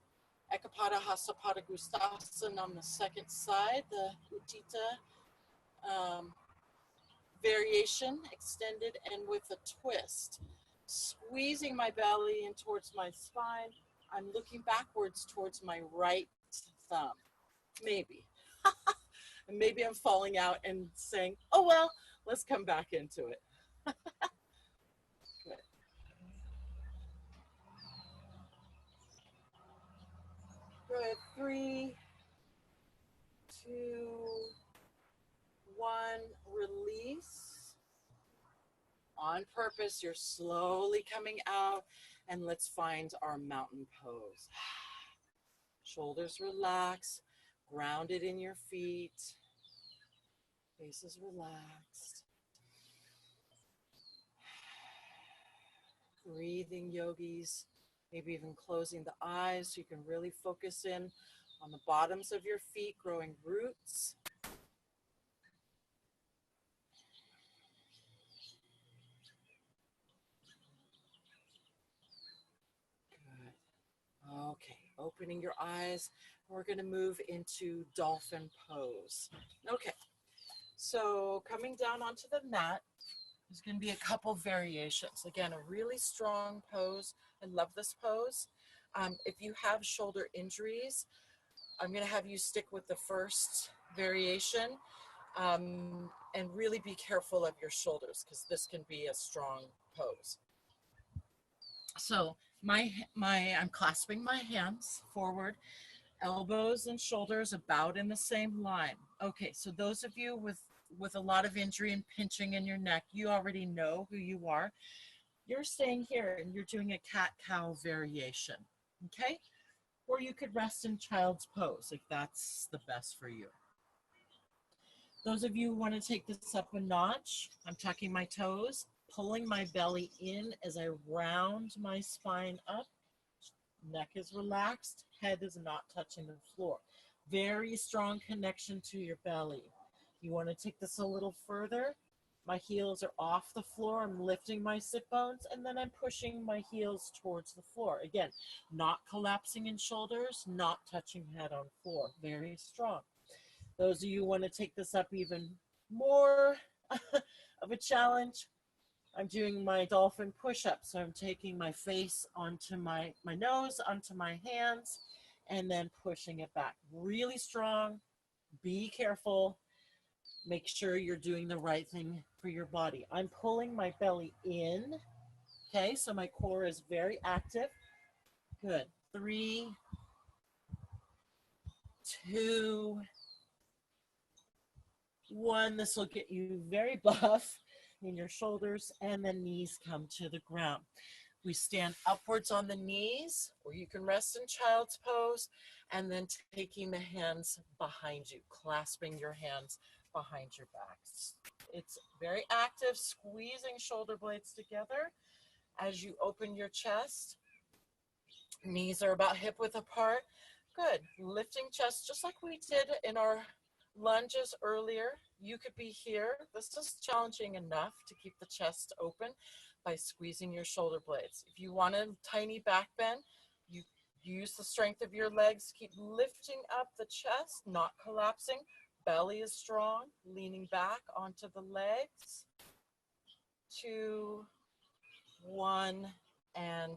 Ekapada Hasapada Gustasana on the second side, the Uttita variation, extended and with a twist. Squeezing my belly in towards my spine. I'm looking backwards towards my right thumb. Maybe. And maybe I'm falling out and saying, oh, well, let's come back into it. Good. Good. 3, 2, 1. Release. On purpose, you're slowly coming out, and let's find our mountain pose. Shoulders relaxed, grounded in your feet. Faces relaxed. Breathing, yogis. Maybe even closing the eyes so you can really focus in on the bottoms of your feet, growing roots. Good. Okay, opening your eyes. We're going to move into dolphin pose. Okay, So coming down onto the mat, there's going to be a couple variations. Again, a really strong pose. I love this pose. If you have shoulder injuries, I'm going to have you stick with the first variation, and really be careful of your shoulders because this can be a strong pose. So I'm clasping my hands forward, elbows and shoulders about in the same line. Okay, so those of you with a lot of injury and pinching in your neck, you already know who you are. You're staying here and you're doing a cat-cow variation, okay? Or you could rest in child's pose if that's the best for you. Those of you who want to take this up a notch, I'm tucking my toes, pulling my belly in as I round my spine up. Neck is relaxed, head is not touching the floor. Very strong connection to your belly. You want to take this a little further. My heels are off the floor. I'm lifting my sit bones, and then I'm pushing my heels towards the floor. Again, not collapsing in shoulders, not touching head on floor. Very strong. Those of you who want to take this up even more of a challenge, I'm doing my dolphin push-up. So I'm taking my face onto my nose, onto my hands, and then pushing it back. Really strong. Be careful. Make sure you're doing the right thing for your body. I'm pulling my belly in. Okay, so my core is very active. Good. 3, 2, 1. This will get you very buff in your shoulders, and the knees come to the ground. We stand upwards on the knees, or you can rest in child's pose, and then taking the hands behind you, clasping your hands behind your backs. It's very active, squeezing shoulder blades together as you open your chest. Knees are about hip width apart. Good. Lifting chest just like we did in our lunges earlier. You could be here. This is challenging enough to keep the chest open by squeezing your shoulder blades. If you want a tiny back bend, you use the strength of your legs. Keep lifting up the chest, not collapsing. Belly is strong, leaning back onto the legs. 2, 1, and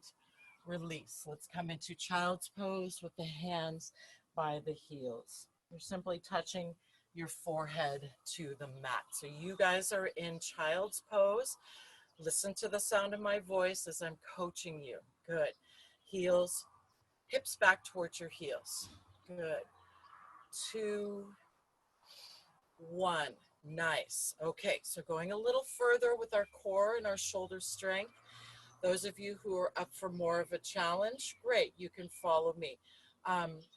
release. Let's come into child's pose with the hands by the heels. You're simply touching your forehead to the mat. So you guys are in child's pose. Listen to the sound of my voice as I'm coaching you. Good. Heels, hips back towards your heels. Good. 2, 1. Nice. Okay, so going a little further with our core and our shoulder strength. Those of you who are up for more of a challenge, great, you can follow me.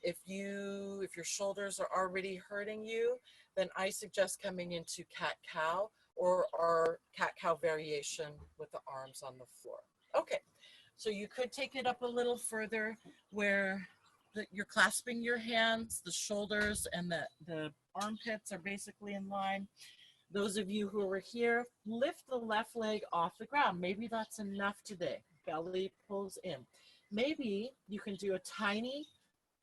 If your shoulders are already hurting you, then I suggest coming into cat-cow or our cat-cow variation with the arms on the floor. Okay, so you could take it up a little further where you're clasping your hands, the shoulders and the armpits are basically in line. Those of you who are here, lift the left leg off the ground. Maybe that's enough today. Belly pulls in. Maybe you can do a tiny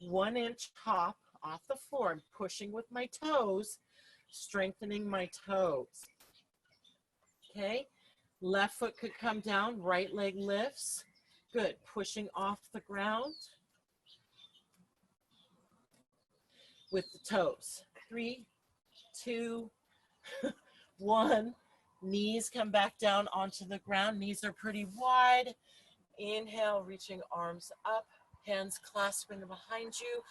1-inch hop off the floor. I'm pushing with my toes, strengthening my toes. Okay, left foot could come down, right leg lifts. Good, pushing off the ground with the toes. 3, 2, 1. Knees come back down onto the ground. Knees are pretty wide. Inhale, reaching arms up, hands clasping behind you,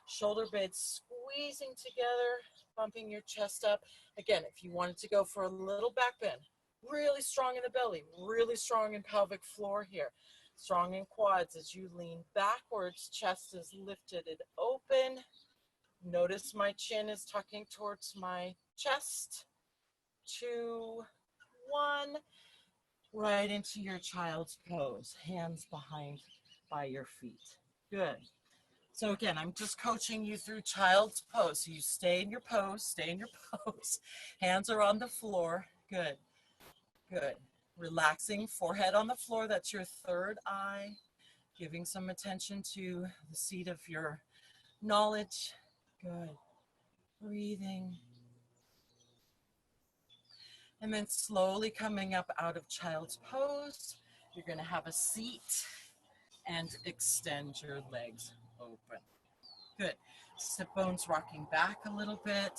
shoulder blades squeezing together, bumping your chest up. Again, if you wanted to go for a little back bend, really strong in the belly, really strong in pelvic floor here, strong in quads as you lean backwards, chest is lifted and open. Notice my chin is tucking towards my chest. 2, 1, right into your child's pose, hands behind by your feet. Good. So again, I'm just coaching you through child's pose. So you stay in your pose, stay in your pose. Hands are on the floor. Good, good. Relaxing, forehead on the floor. That's your third eye. Giving some attention to the seat of your knowledge. Good. Breathing. And then slowly coming up out of child's pose, you're going to have a seat and extend your legs open. Good. Sit bones rocking back a little bit.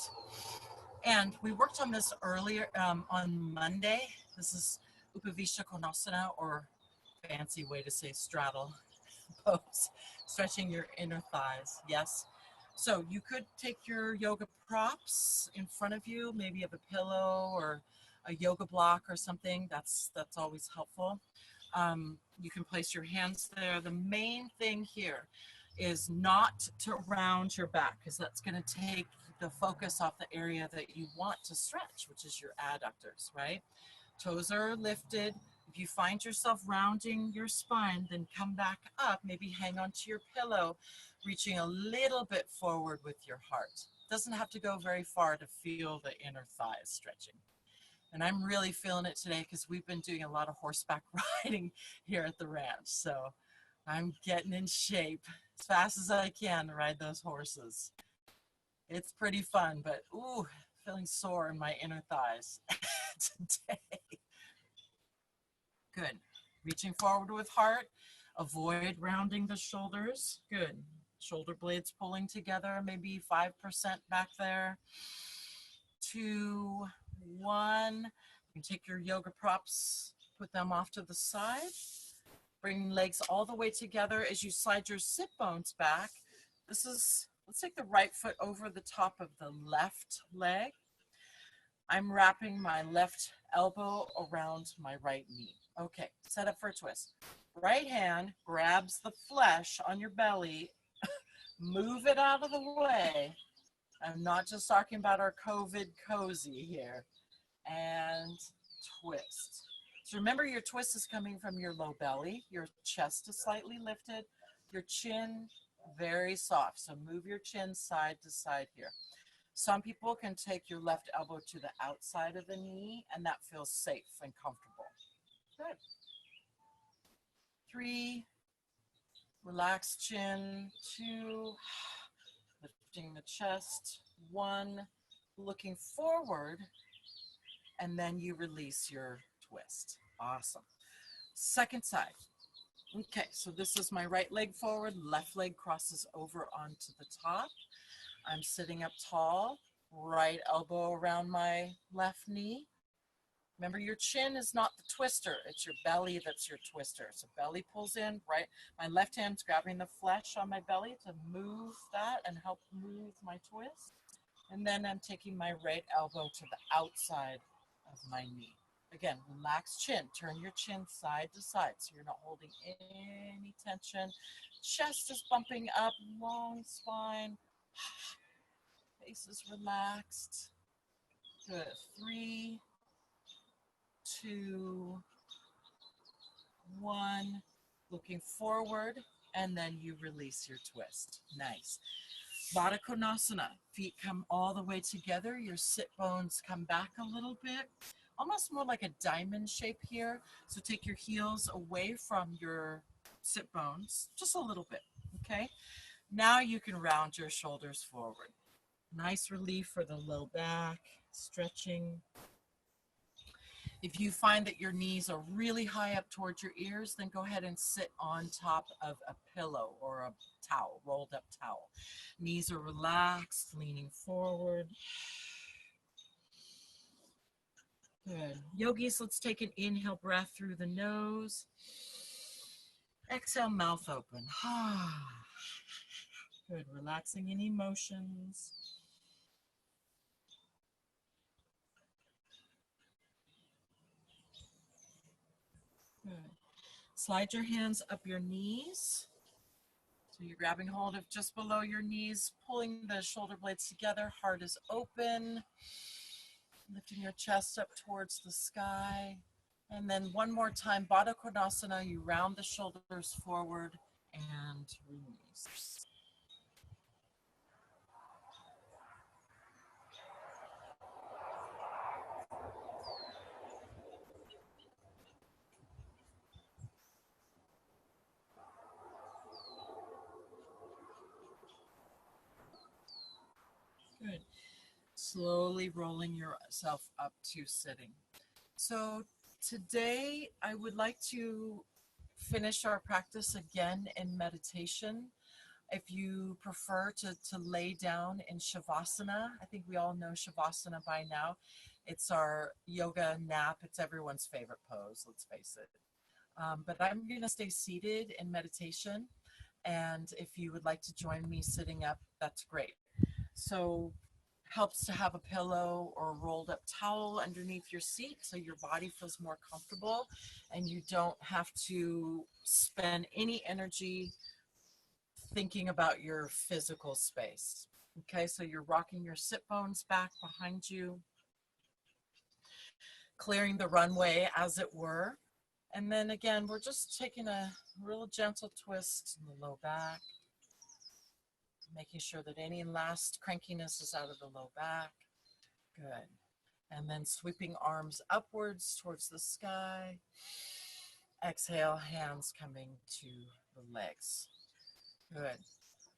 And we worked on this earlier on Monday. This is Upavishta Konasana, or fancy way to say straddle pose, stretching your inner thighs. Yes. So you could take your yoga props in front of you. Maybe you have a pillow or a yoga block or something. That's always helpful. You can place your hands there. The main thing here is not to round your back, because that's going to take the focus off the area that you want to stretch, which is your adductors, right? Toes are lifted. If you find yourself rounding your spine, then come back up, maybe hang onto your pillow, reaching a little bit forward with your heart. Doesn't have to go very far to feel the inner thighs stretching. And I'm really feeling it today because we've been doing a lot of horseback riding here at the ranch. So I'm getting in shape as fast as I can to ride those horses. It's pretty fun, but ooh, feeling sore in my inner thighs today. Good. Reaching forward with heart. Avoid rounding the shoulders. Good. Shoulder blades pulling together, maybe 5% back there. 2, 1. You can take your yoga props, put them off to the side. Bring legs all the way together as you slide your sit bones back. This is, let's take the right foot over the top of the left leg. I'm wrapping my left elbow around my right knee. Okay, set up for a twist. Right hand grabs the flesh on your belly. Move it out of the way. I'm not just talking about our COVID cozy here. And twist. So remember, your twist is coming from your low belly. Your chest is slightly lifted. Your chin very soft. So move your chin side to side here. Some people can take your left elbow to the outside of the knee, and that feels safe and comfortable. Good. 3, relax chin. 2, lifting the chest. 1, looking forward, and then you release your twist. Awesome. Second side. Okay, so this is my right leg forward, left leg crosses over onto the top. I'm sitting up tall, right elbow around my left knee. Remember, your chin is not the twister, it's your belly that's your twister. So belly pulls in, right? My left hand's grabbing the flesh on my belly to move that and help move my twist. And then I'm taking my right elbow to the outside of my knee. Again, relax chin. Turn your chin side to side so you're not holding any tension. Chest is bumping up, long spine. Face is relaxed. Good. 3, 2, 1. Looking forward, and then you release your twist. Nice. Baddha Konasana. Feet come all the way together. Your sit bones come back a little bit. Almost more like a diamond shape here. So take your heels away from your sit bones, just a little bit, okay? Now you can round your shoulders forward. Nice relief for the low back, stretching. If you find that your knees are really high up towards your ears, then go ahead and sit on top of a pillow or a towel, rolled up towel. Knees are relaxed, leaning forward. Good. Yogis, let's take an inhale breath through the nose. Exhale, mouth open. Good. Relaxing any emotions. Good. Slide your hands up your knees. So you're grabbing hold of just below your knees, pulling the shoulder blades together. Heart is open. Lifting your chest up towards the sky. And then one more time, Baddha Konasana, you round the shoulders forward and release. Good. Slowly rolling yourself up to sitting. So today I would like to finish our practice again in meditation. If you prefer to lay down in Shavasana, I think we all know Shavasana by now. It's our yoga nap. It's everyone's favorite pose, let's face it. But I'm going to stay seated in meditation. And if you would like to join me sitting up, that's great. So helps to have a pillow or a rolled up towel underneath your seat so your body feels more comfortable and you don't have to spend any energy thinking about your physical space. Okay, so you're rocking your sit bones back behind you, clearing the runway as it were. And then again, we're just taking a real gentle twist in the low back, making sure that any last crankiness is out of the low back. Good. And then sweeping arms upwards towards the sky. Exhale, hands coming to the legs. Good.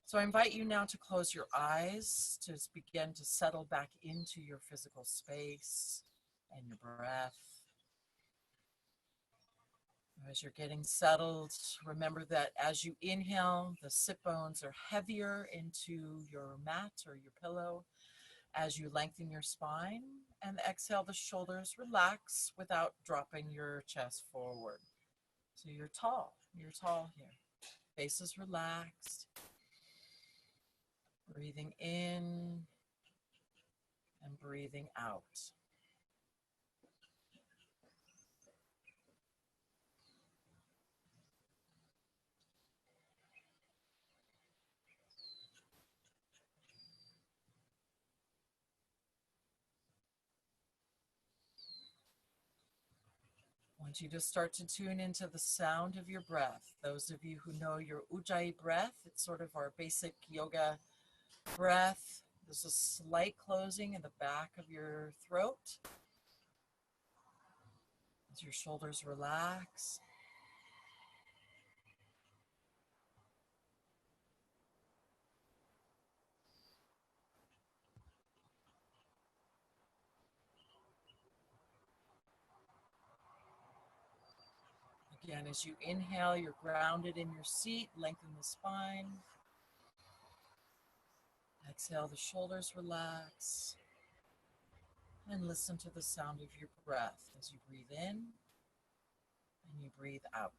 So I invite you now to close your eyes, to begin to settle back into your physical space and your breath. As you're getting settled, remember that as you inhale, the sit bones are heavier into your mat or your pillow as you lengthen your spine, and exhale, the shoulders relax without dropping your chest forward. So you're tall here. Face is relaxed. Breathing in and breathing out. I want you to start to tune into the sound of your breath. Those of you who know your Ujjayi breath, it's sort of our basic yoga breath. There's a slight closing in the back of your throat as your shoulders relax. Again, as you inhale, you're grounded in your seat, lengthen the spine. Exhale, the shoulders relax. And listen to the sound of your breath as you breathe in and you breathe out.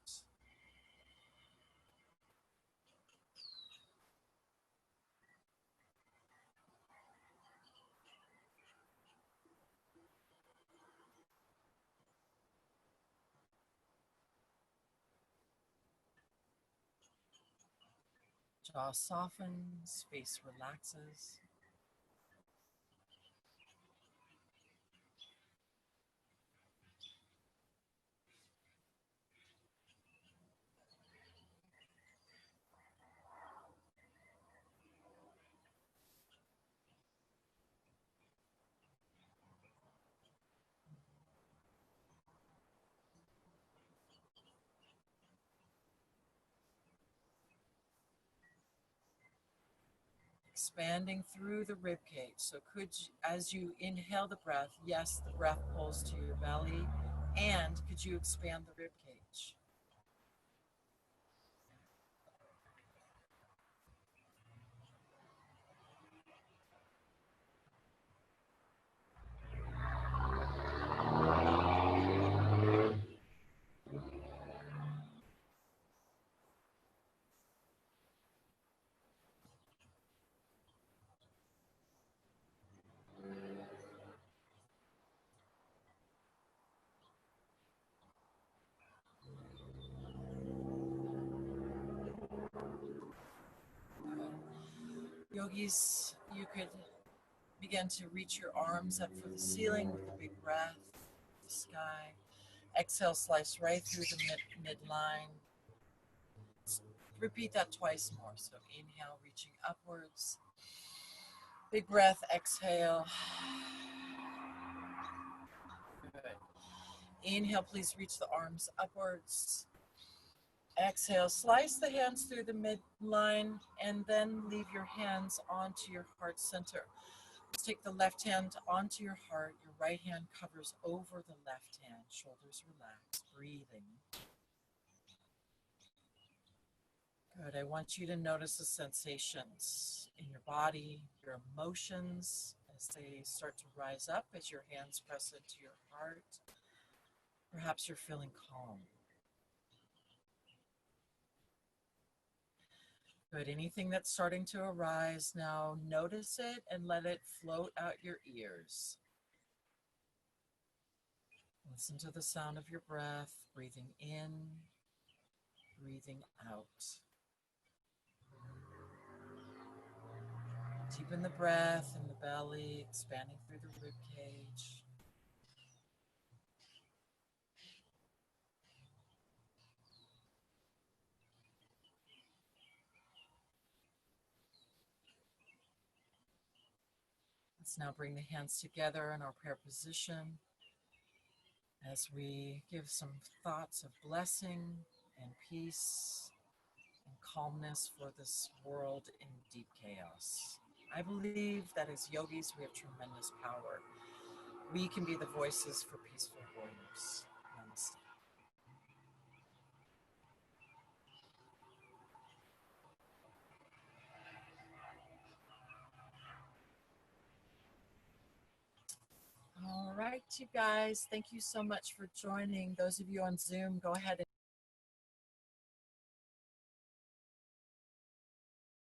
Jaw softens, face relaxes. Expanding through the rib cage. So as you inhale the breath, yes, the breath pulls to your belly, and could you expand the rib cage? Yogis, you could begin to reach your arms up for the ceiling with a big breath, the sky. Exhale, slice right through the midline. Repeat that twice more. So inhale, reaching upwards. Big breath, exhale. Good. Inhale, please reach the arms upwards. Exhale, slice the hands through the midline and then leave your hands onto your heart center. Take the left hand onto your heart. Your right hand covers over the left hand. Shoulders relaxed. Breathing. Good. I want you to notice the sensations in your body, your emotions as they start to rise up as your hands press into your heart. Perhaps you're feeling calm. Good. Anything that's starting to arise now, notice it and let it float out your ears. Listen to the sound of your breath, breathing in, breathing out. Deepen the breath in the belly, expanding through the rib cage. Let's now bring the hands together in our prayer position as we give some thoughts of blessing and peace and calmness for this world in deep chaos. I believe that as yogis, we have tremendous power. We can be the voices for peaceful warriors. Namaste. All right, you guys, thank you so much for joining. Those of you on Zoom, go ahead